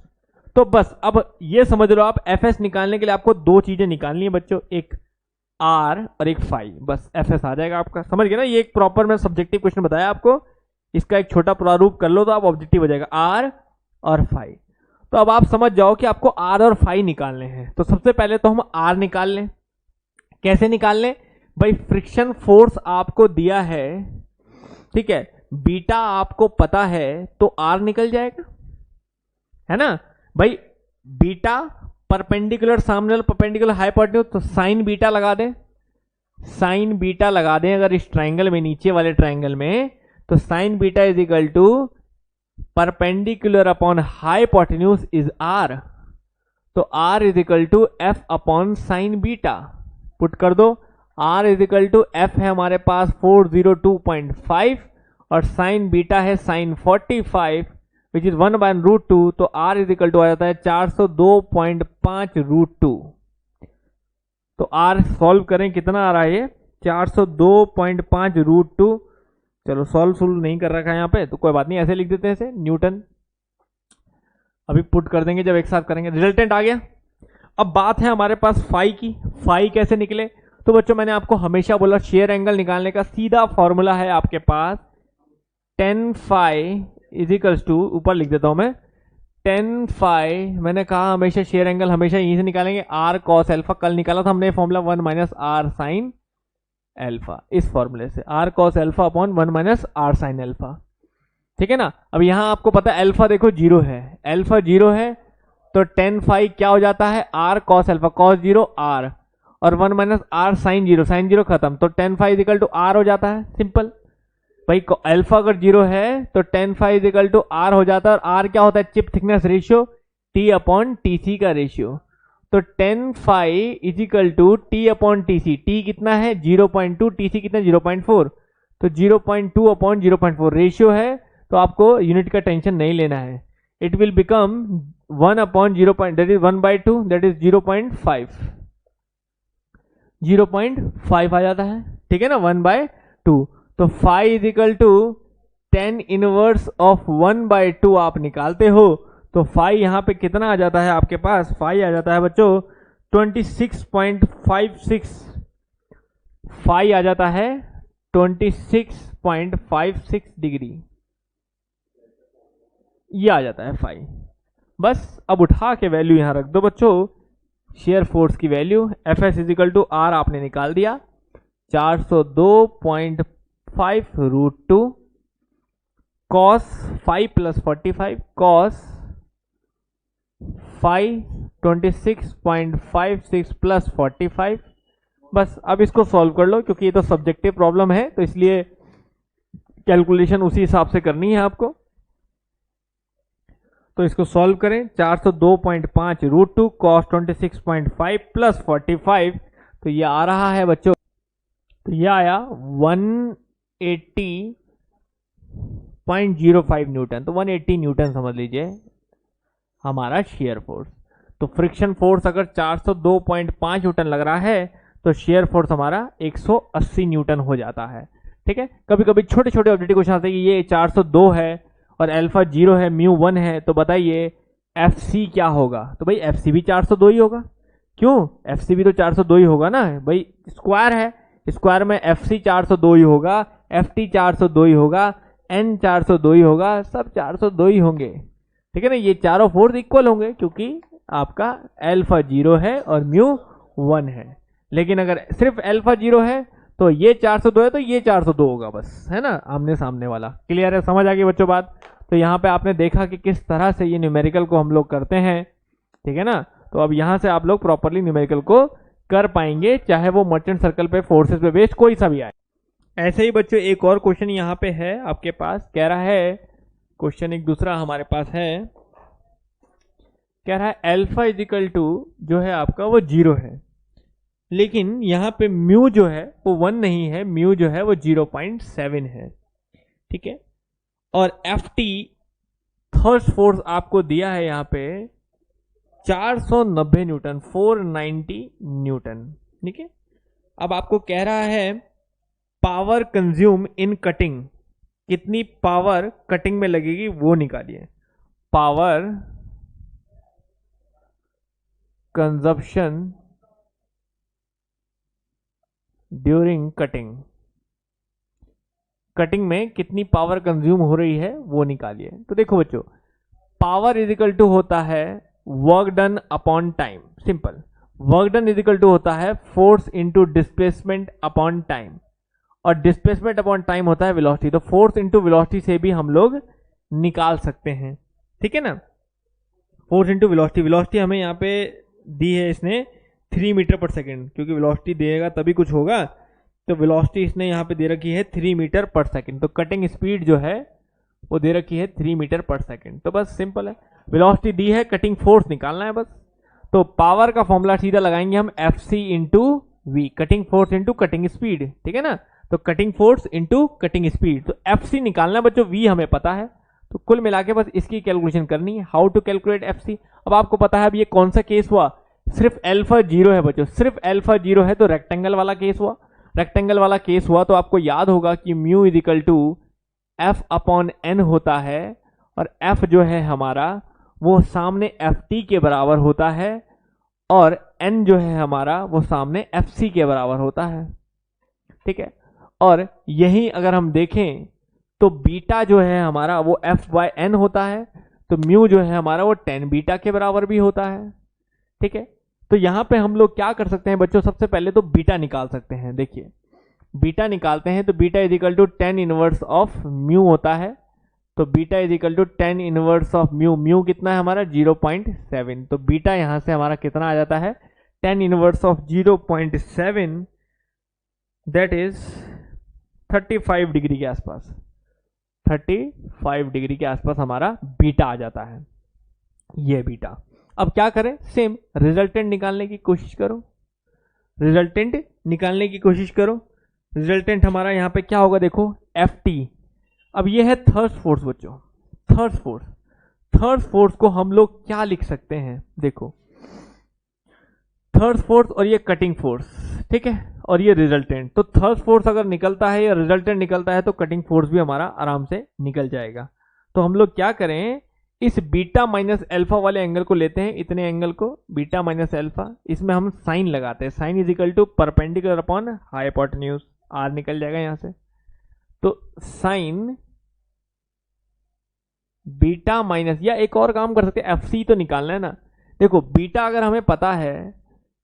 तो बस अब ये समझ लो आप, एफ एस निकालने के लिए आपको दो चीजें निकालनी है बच्चों, एक आर और एक फाइव, बस एफ एस आ जाएगा आपका। समझ गए ना, ये एक प्रॉपर मैं सब्जेक्टिव क्वेश्चन बताया आपको, इसका एक छोटा प्रारूप कर लो तो आप ऑब्जेक्टिव हो जाएगा, आर और फाइव। तो अब आप समझ जाओ कि आपको आर और फाइव निकालने हैं। तो सबसे पहले तो हम आर निकाल लें। कैसे निकाल लें भाई, फ्रिक्शन फोर्स आपको दिया है, ठीक है, बीटा आपको पता है, तो आर निकल जाएगा, है ना भाई। बीटा परपेंडिकुलर सामने वाला, परपेंडिकुलर हाइपोटेन्यूज, तो साइन बीटा लगा दें, साइन बीटा लगा दें अगर इस ट्राइंगल में, नीचे वाले ट्राइंगल में, तो sine beta is equal to perpendicular upon hypotenuse is R, तो R is equal to F upon sine beta. Put कर दो, R is equal to F है हमारे पास 402.5 और साइन बीटा है साइन 45 विच इज 1/√2, तो आर इज इक्वल टू आ जाता है 402.5√2। तो आर सॉल्व करें, कितना आ रहा है ये 402.5√2। चलो सॉल्व नहीं कर रखा है यहाँ पे, तो कोई बात नहीं, ऐसे लिख देते हैं इसे, न्यूटन। अभी पुट कर देंगे जब एक साथ करेंगे। रिजल्टेंट आ गया। अब बात है हमारे पास फाई की। फाई कैसे निकले, तो बच्चों मैंने आपको हमेशा बोला शेयर एंगल निकालने का सीधा फॉर्मूला है आपके पास, tan phi is equals to, ऊपर लिख देता हूं मैं, tan फाई, मैंने कहा हमेशा शेयर एंगल हमेशा यहीं से निकालेंगे, आर कॉस अल्फा, कल निकाला था हमने formula 1 minus R sine alpha, इस फॉर्मूले से R cos alpha upon 1 minus R sine alpha, ठीक है ना। अब यहां आपको पता है अल्फा देखो 0 है, अल्फा 0 है, तो tan फाई क्या हो जाता है, R cos alpha, cos 0 R, और 1 माइनस आर साइन 0, साइन 0 खत्म, तो tan phi is equal to R हो जाता है। सिंपल भाई, अल्फा अगर 0 है तो tan phi is equal to R हो जाता है, और आर क्या होता है, chip thickness ratio, T upon TC का रेशियो, तो tan phi is equal to T upon TC, T कितना है 0.2, टीसी कितना 0.4, तो 0.2 अपॉन 0.4 रेशियो है, तो आपको यूनिट का टेंशन नहीं लेना है। इट विल बिकम 1 अपॉन 0 point that is 1/2 that is 0.5 0.5 आ जाता है, ठीक है ना, 1/2। तो phi is equal to 10 inverse of 1/2 आप निकालते हो तो फाई यहाँ पे कितना आ जाता है आपके पास, फाई आ जाता है बच्चों 26.56, फाई आ जाता है 26.56 डिग्री, ये आ जाता है फाई। बस अब उठा के वैल्यू यहां रख दो बच्चों, शेयर फोर्स की value F S is equal to R आपने निकाल दिया 402.5 √2 कॉस 5 प्लस 45 कॉस 5 26.56 प्लस 45। बस अब इसको सॉल्व कर लो, क्योंकि ये तो सब्जेक्टिव प्रॉब्लम है तो इसलिए कैलकुलेशन उसी हिसाब से करनी है आपको। तो इसको सॉल्व करें, 402.5 √2 कॉस 26.5 प्लस 45, तो ये आ रहा है बच्चों, तो ये आया 180.05 न्यूटन। तो 180 न्यूटन समझ लीजिए हमारा शेयर फोर्स। तो फ्रिक्शन फोर्स अगर 402.5 न्यूटन लग रहा है तो शेयर फोर्स हमारा 180 न्यूटन हो जाता है, ठीक है। कभी कभी छोटे छोटे ऑब्जेक्टिव क्वेश्चन आते हैं कि ये 402 है और अल्फा 0 है, म्यू 1 है, तो बताइए एफ सी क्या होगा। तो भाई एफ सी भी 402 ही होगा, क्यों, एफ सी भी तो 402 ही होगा ना भाई, स्क्वायर है, स्क्वायर में एफ सी 402 ही होगा, एफ टी 402 ही होगा, एन 402 ही होगा, सब 402 ही होंगे, ठीक है ना। ये चारों फोर्स इक्वल होंगे क्योंकि आपका अल्फा 0 है और म्यू 1 है। लेकिन अगर सिर्फ अल्फा 0 है तो ये 402 है तो ये 402 होगा, बस, है ना, आमने सामने वाला। क्लियर है, समझ आ गई बच्चों बात। तो यहाँ पे आपने देखा कि किस तरह से ये न्यूमेरिकल को हम लोग करते हैं, ठीक है ना। तो अब यहाँ से आप लोग प्रॉपरली न्यूमेरिकल को कर पाएंगे, चाहे वो मर्चेंट सर्कल पे, फोर्सेस पे बेस्ड कोई सा भी आए। ऐसे ही बच्चों एक और क्वेश्चन यहाँ पे है आपके पास, कह रहा है क्वेश्चन एक दूसरा हमारे पास है, कह रहा है अल्फा इज इक्वल टू जो है आपका वो 0 है, लेकिन यहाँ पे म्यू जो है वो 1 नहीं है, म्यू जो है वो 0.7 है, ठीक है। और एफ टी थर्स्ट फोर्स आपको दिया है यहाँ पे 490 न्यूटन, 490 न्यूटन, ठीक है। अब आपको कह रहा है पावर कंज्यूम इन कटिंग, कितनी पावर कटिंग में लगेगी वो निकालिए। Power consumption during cutting, cutting में कितनी पावर कंज्यूम हो रही है वो निकालिए। तो देखो बच्चों, पावर इज इक्वल टू होता है work done upon time, simple. Work done is equal to होता है force into displacement upon time, और डिस्प्लेसमेंट अपॉन टाइम होता है वेलोसिटी। तो फोर्स इनटू वेलोसिटी से भी हम लोग निकाल सकते हैं, ठीक है ना। फोर्स इनटू वेलोसिटी, वेलोसिटी हमें यहाँ पे दी है इसने 3 मीटर पर सेकेंड, क्योंकि वेलोसिटी देगा तभी कुछ होगा, तो वेलोसिटी इसने यहाँ पे दे रखी है 3 मीटर पर सेकेंड। तो कटिंग स्पीड जो है वो दे रखी है 3 मीटर पर सेकेंड। तो बस सिंपल है, वेलोसिटी दी है, कटिंग फोर्स निकालना है बस। तो पावर का फॉर्मूला सीधा लगाएंगे हम F C into V, cutting force into cutting speed, ठीक है ना। तो cutting force into cutting speed, तो एफ सी निकालना है बच्चों, वी हमें पता है, तो कुल मिला के बस इसकी कैलकुलेशन करनी है। How to calculate F C, अब आपको पता है अब ये कौन सा केस हुआ, सिर्फ अल्फा 0 है बच्चों, सिर्फ अल्फा 0 है, तो रेक्टेंगल वाला केस हुआ। रेक्टेंगल वाला केस हुआ तो आपको याद होगा कि mu is equal to F upon N होता है, और एफ जो है हमारा वो सामने एफ टी के बराबर होता है, और एन जो है हमारा वो सामने एफ सी के बराबर होता है, ठीक है। और यही अगर हम देखें तो बीटा जो है हमारा वो एफ बाय एन होता है, तो म्यू जो है हमारा वो 10 बीटा के बराबर भी होता है, ठीक है। तो यहां पे हम लोग क्या कर सकते हैं बच्चों, सबसे पहले तो बीटा निकाल सकते हैं। देखिए बीटा निकालते हैं तो beta is equal to 10 inverse of mu होता है, तो beta is equal to 10 inverse of mu, mu कितना है हमारा 0.7, तो बीटा यहां से हमारा कितना आ जाता है 10 inverse of 0.7, that is 35 degree के आसपास, 35 डिग्री के आसपास हमारा बीटा आ जाता है, ये बीटा। अब क्या करें, सेम रिजल्टेंट निकालने की कोशिश करो, रिजल्टेंट निकालने की कोशिश करो। रिजल्टेंट हमारा यहाँ पे क्या होगा, देखो एफ टी, अब ये है थर्स्ट फोर्स बच्चों, थर्ड फोर्स को हम लोग क्या लिख सकते हैं, देखो थर्ड फोर्स और ये कटिंग फोर्स, ठीक है, और ये रिजल्टेंट। तो थर्ड फोर्स अगर निकलता है या रिजल्टेंट निकलता है तो कटिंग फोर्स भी हमारा आराम से निकल जाएगा। तो हम लोग क्या करें, इस बीटा माइनस अल्फा वाले एंगल को लेते हैं, इतने एंगल को बीटा माइनस अल्फा, इसमें हम साइन लगाते हैं, sine is equal to perpendicular upon hypotenuse, R निकल जाएगा यहां से। तो साइन बीटा माइनस, या एक और काम कर सकते हैं, एफ सी तो निकालना है ना। देखो बीटा अगर हमें पता है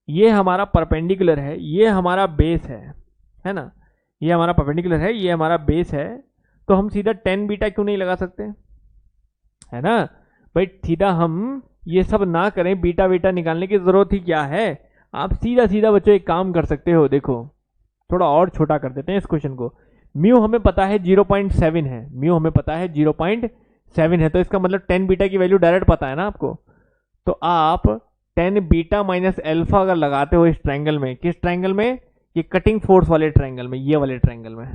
ये हमारा परपेंडिकुलर है, ये हमारा बेस है ना, ये हमारा परपेंडिकुलर है, ये हमारा बेस है, तो हम सीधा 10 बीटा क्यों नहीं लगा सकते, है ना भाई। सीधा हम ये सब ना करें, बीटा बीटा निकालने की जरूरत ही क्या है। आप सीधा सीधा बच्चों एक काम कर सकते हो, देखो थोड़ा और छोटा कर देते हैं इस क्वेश्चन को। म्यू हमें पता है 0.7 है, म्यू हमें पता है 0.7 है, तो इसका मतलब 10 बीटा की वैल्यू डायरेक्ट पता है ना आपको। तो आप 10 बीटा माइनस अल्फा अगर लगाते हो इस ट्रायंगल में, किस ट्रायंगल में, ये कटिंग फोर्स वाले ट्रायंगल में, ये वाले ट्रायंगल में,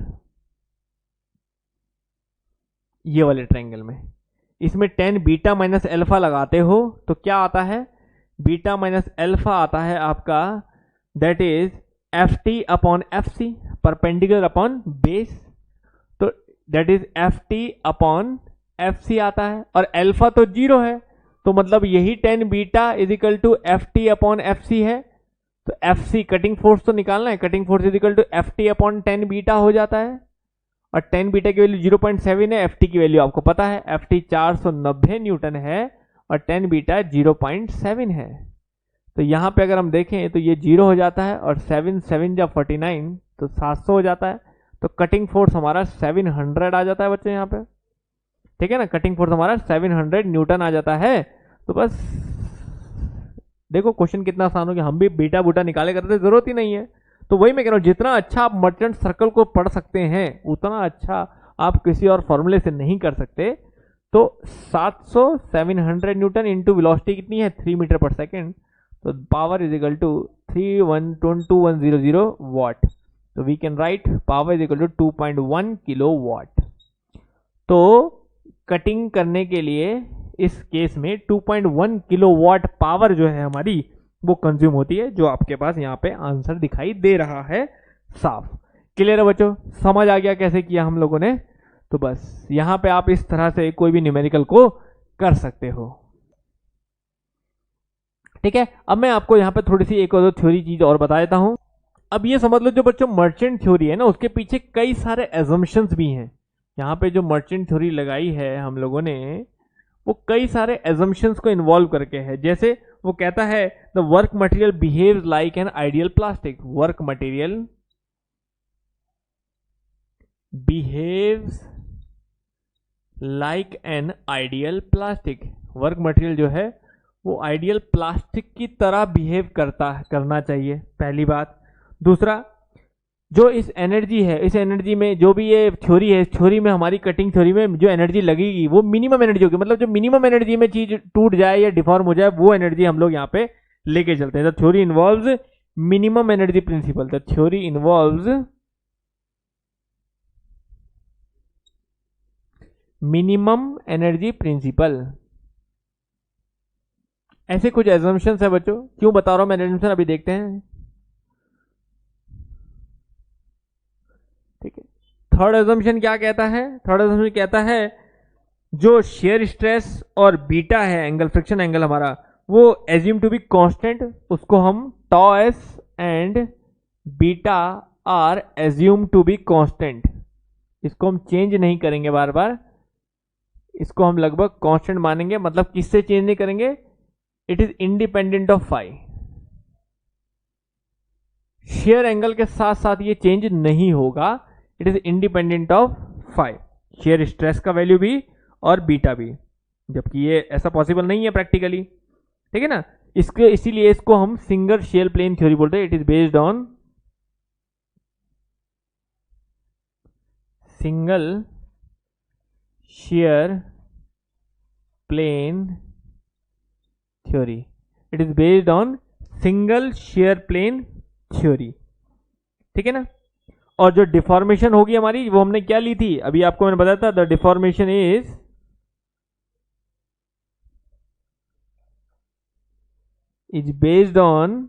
ये वाले ट्रायंगल में, इसमें 10 बीटा माइनस अल्फा लगाते हो तो क्या आता है, बीटा माइनस अल्फा आता है आपका, that is F T upon F C, perpendicular upon base, तो that is F T upon F C आता है, और अल्फा तो 0 है, तो मतलब यही 10 beta is equal to F T upon F C है। तो एफ सी कटिंग फोर्स तो निकालना है, cutting force is equal to F T upon 10 beta हो जाता है, और 10 बीटा की वैल्यू 0.7 है, एफ टी की वैल्यू आपको पता है, एफ टी 490 न्यूटन है, और 10 बीटा 0.7 है। तो यहां पे अगर हम देखें तो ये 0 हो जाता है, और 7 7 जा 49, तो 700 हो जाता है। तो कटिंग फोर्स हमारा 700 आ जाता है बच्चे यहाँ पे, ठीक है ना, कटिंग फोर्स हमारा 700 न्यूटन आ जाता है। तो बस देखो क्वेश्चन कितना आसान हो गया, हम भी बीटा बूटा निकाले करते, जरूरत ही नहीं है। तो वही मैं कह रहा हूं, जितना अच्छा आप मर्चेंट सर्कल को पढ़ सकते हैं उतना अच्छा आप किसी और फॉर्मूले से नहीं कर सकते। तो 700 न्यूटन इंटू वेलोसिटी कितनी है, 3 मीटर पर सेकेंड, तो power is equal to 3122100 watt. तो we can write power is equal to 2.1 kilowatt. तो कटिंग करने के लिए इस केस में 2.1 किलोवाट पावर जो है हमारी वो कंज्यूम होती है, जो आपके पास यहाँ पे आंसर दिखाई दे रहा है साफ। क्लियर है बच्चों, समझ आ गया कैसे किया हम लोगों ने। तो बस यहाँ पे आप इस तरह से कोई भी न्यूमेरिकल को कर सकते हो, ठीक है। अब मैं आपको यहाँ पे थोड़ी सी एक और थ्योरी चीज और बता देता हूँ। अब ये समझ लो जो बच्चों मर्चेंट थ्योरी है ना, उसके पीछे कई सारे एजम्पशंस भी हैं। यहाँ पे जो मर्चेंट थ्योरी लगाई है हम लोगों ने, वो कई सारे एजम्पशंस को इन्वॉल्व करके है। जैसे वो कहता है the work material behaves like an ideal plastic, work material behaves like an ideal plastic, work material जो है वो आइडियल प्लास्टिक की तरह बिहेव करना चाहिए, पहली बात। दूसरा, जो इस एनर्जी है, इस एनर्जी में जो भी ये थ्योरी है, इस थ्योरी में हमारी कटिंग थ्योरी में जो एनर्जी लगेगी वो मिनिमम एनर्जी होगी, मतलब जो मिनिमम एनर्जी में चीज टूट जाए या डिफॉर्म हो जाए वो एनर्जी हम लोग यहाँ पे लेके चलते हैं। The theory involves minimum energy principal, the theory involves minimum energy principal. ऐसे कुछ एजम्पशंस है बच्चों, क्यों बता रहा हूं मैं एजम्पशन, अभी देखते हैं, ठीक है। थर्ड एजम्पशन क्या कहता है, थर्ड एजम्पशन कहता है जो शेयर स्ट्रेस और बीटा है, एंगल फ्रिक्शन एंगल हमारा, वो एज्यूम टू बी कांस्टेंट, उसको हम tau S and beta are assume to be constant, इसको हम चेंज नहीं करेंगे बार बार, इसको हम लगभग कांस्टेंट मानेंगे। मतलब किससे चेंज नहीं करेंगे, it is independent of phi, shear angle के साथ साथ ये चेंज नहीं होगा, it is independent of phi, shear stress का वैल्यू भी और बीटा भी, जबकि ये ऐसा पॉसिबल नहीं है प्रैक्टिकली, ठीक है ना। इसके इसीलिए इसको हम सिंगल शेयर प्लेन थ्योरी बोलते हैं। It is based on single shear plane theory, it is based on single shear plane theory, ठीक है ना। और जो डिफॉर्मेशन होगी हमारी वो हमने क्या ली थी, अभी आपको मैंने बताया था, the deformation is based on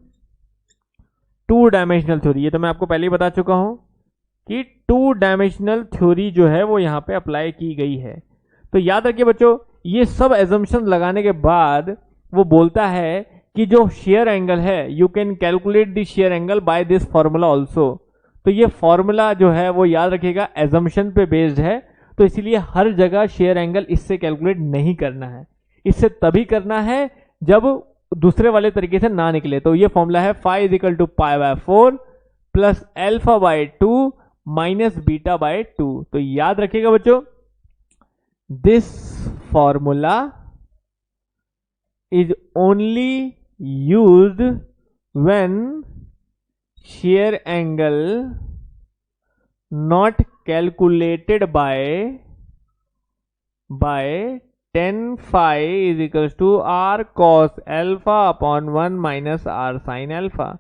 two dimensional theory. ये तो मैं आपको पहले ही बता चुका हूं कि टू डायमेंशनल थ्योरी जो है वो यहां पे अप्लाई की गई है। तो याद रखिए बच्चों, ये सब एजम्पशन लगाने के बाद वो बोलता है कि जो शेयर एंगल है, you can calculate the shear angle by this formula also. तो ये फॉर्मूला जो है वो याद रखिएगा एजम्पशन पे बेस्ड है, तो इसलिए हर जगह शेयर एंगल इससे कैलकुलेट नहीं करना है, इससे तभी करना है जब दूसरे वाले तरीके से ना निकले। तो ये फॉर्मूला है phi is equal to pi by 4 plus alpha by 2 minus beta by 2। तो याद रखिएगा बच्चों, this formula is only used when shear angle not calculated by tan phi is equals to r cos alpha upon 1 minus r sin alpha।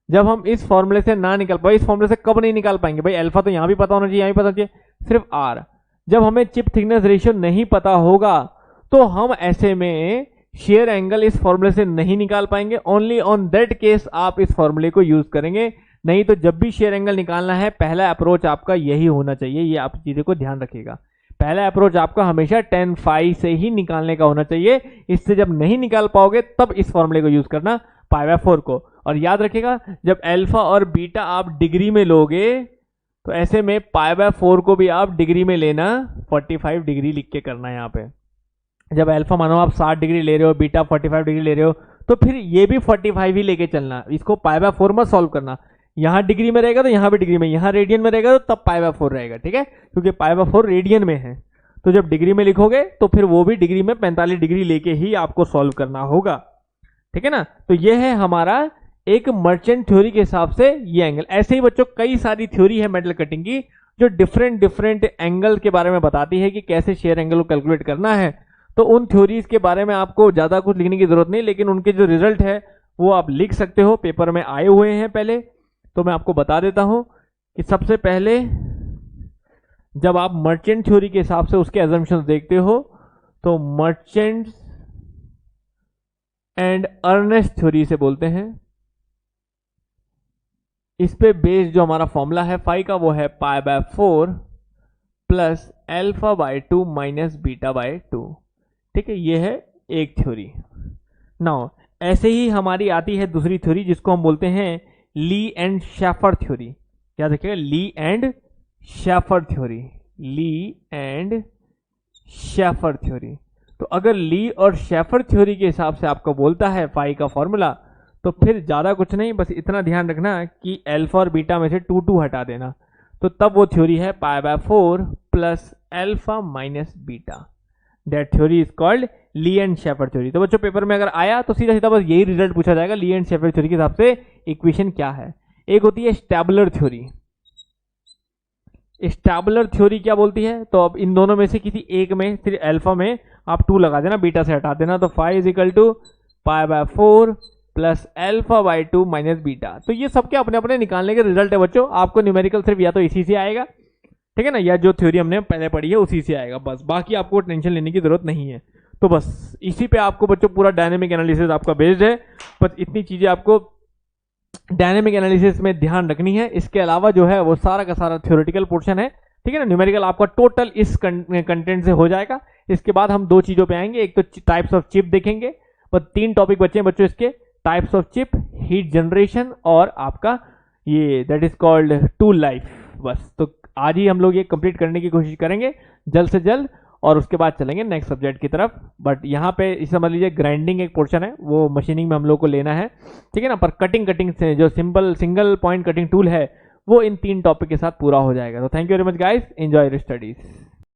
जब हम इस फॉर्मूले से ना निकाल पाए, इस फॉर्मूले से कब नहीं निकाल पाएंगे भाई, अल्फा तो यहां भी पता होना चाहिए, यहां भी पता चाहिए, सिर्फ आर। जब हमें चिप थिकनेस रेशियो नहीं पता होगा तो हम ऐसे में शेयर एंगल इस फॉर्मूले से नहीं निकाल पाएंगे। ओनली ऑन दैट केस आप इस फॉर्मूले को यूज करेंगे, नहीं तो जब भी शेयर एंगल निकालना है पहला अप्रोच आपका यही होना चाहिए। ये आप चीजें को ध्यान रखिएगा, पहला अप्रोच आपका हमेशा tan phi से ही निकालने का होना चाहिए। इससे जब नहीं निकाल पाओगे तब इस फॉर्मूले को यूज करना, पाई बाय 4 को। और याद रखिएगा, जब अल्फा और बीटा आप डिग्री में लोगे तो ऐसे में पाई बाय 4 को भी आप डिग्री में लेना, 45 डिग्री लिख के करना है यहाँ पे। जब अल्फा मानो आप 60 डिग्री ले रहे हो, बीटा 45 डिग्री ले रहे हो, तो फिर ये भी 45 ही लेके चलना। इसको पाई बाय 4 मत सॉल्व करना, यहां डिग्री में रहेगा तो यहां भी डिग्री में, यहां रेडियन में रहेगा तो तब पाई बाय 4 रहेगा, ठीक है, क्योंकि पाई बाय 4 रेडियन में है। तो जब डिग्री में लिखोगे तो फिर वो भी डिग्री में 45 डिग्री लेके ही आपको सॉल्व करना होगा, ठीक है ना। तो ये है हमारा एक मर्चेंट थ्योरी के हिसाब से ये एंगल। ऐसे ही बच्चों कई सारी थ्योरी है मेटल कटिंग की जो डिफरेंट एंगल के बारे में बताती है कि कैसे शेयर एंगल को कैलकुलेट करना है। तो उन थ्योरीज के बारे में आपको ज्यादा कुछ लिखने की जरूरत नहीं, लेकिन उनके जो रिजल्ट है वो आप लिख सकते हो, पेपर में आए हुए हैं पहले। तो मैं आपको बता देता हूं कि सबसे पहले जब आप मर्चेंट थ्योरी के हिसाब से उसके अजम्पशंस देखते हो तो मर्चेंट एंड अर्नेस्ट थ्योरी से बोलते हैं। इस पे बेस्ड जो हमारा फॉर्मूला है फाई का वो है pi by 4 plus alpha by 2 minus beta by 2, ठीक है, ये है एक थ्योरी। नाउ ऐसे ही हमारी आती है दूसरी थ्योरी जिसको हम बोलते हैं ली एंड शेफर थ्योरी। याद रखिएगा, Lee and Shaffer theory, Lee and Shaffer theory. तो अगर ली और शेफर थ्योरी के हिसाब से आपको बोलता है फाई का फॉर्मूला, तो फिर ज्यादा कुछ नहीं, बस इतना ध्यान रखना कि अल्फा और बीटा में से 2 हटा देना। तो तब वो थ्योरी है pi by 4 plus alpha minus beta. That theory is called Lee and Shaffer theory. तो बच्चों पेपर में अगर आया तो सीधा सीधा बस यही रिजल्ट पूछा जाएगा, ली एंड शेफर थ्योरी के हिसाब से इक्वेशन क्या है। एक होती है स्टैबुलर थ्योरी। स्टैबुलर थ्योरी क्या बोलती है, तो अब इन दोनों में से किसी एक में, सिर्फ अल्फा में आप 2 लगा देना, बीटा से हटा देना, तो phi is equal to pi by 4 plus alpha by 2 minus beta. तो ये सबके अपने अपने निकालने के रिजल्ट है बच्चों। आपको न्यूमेरिकल सिर्फ या तो इसी से आएगा, ठीक है ना, या जो थ्योरी हमने पहले पढ़ी है उसी से आएगा, बस बाकी आपको टेंशन लेने की जरूरत नहीं है। तो बस इसी पे आपको बच्चों पूरा डायनेमिक एनालिसिस आपका बेस्ड है। बस इतनी चीजें आपको डायनेमिक एनालिसिस में ध्यान रखनी है। इसके अलावा जो है वो सारा का सारा थ्योरेटिकल पोर्शन है, ठीक है ना। न्यूमेरिकल आपका टोटल इस कंटेंट से हो जाएगा। इसके बाद हम 2 चीजों पे आएंगे, एक तो टाइप्स ऑफ चिप देखेंगे, बस 3 टॉपिक बचे हैं बच्चों इसके, types of chip, heat generation और आपका ये that is called tool life. बस तो आज ही हम लोग ये कंप्लीट करने की कोशिश करेंगे जल्द से जल्द, और उसके बाद चलेंगे नेक्स्ट सब्जेक्ट की तरफ। बट यहाँ पे इसे समझ लीजिए ग्राइंडिंग एक पोर्शन है, वो मशीनिंग में हम लोग को लेना है, ठीक है ना। पर कटिंग से जो सिंगल पॉइंट कटिंग टूल है वो इन 3 टॉपिक के साथ पूरा हो जाएगा। तो thank you very much guys, enjoy your studies.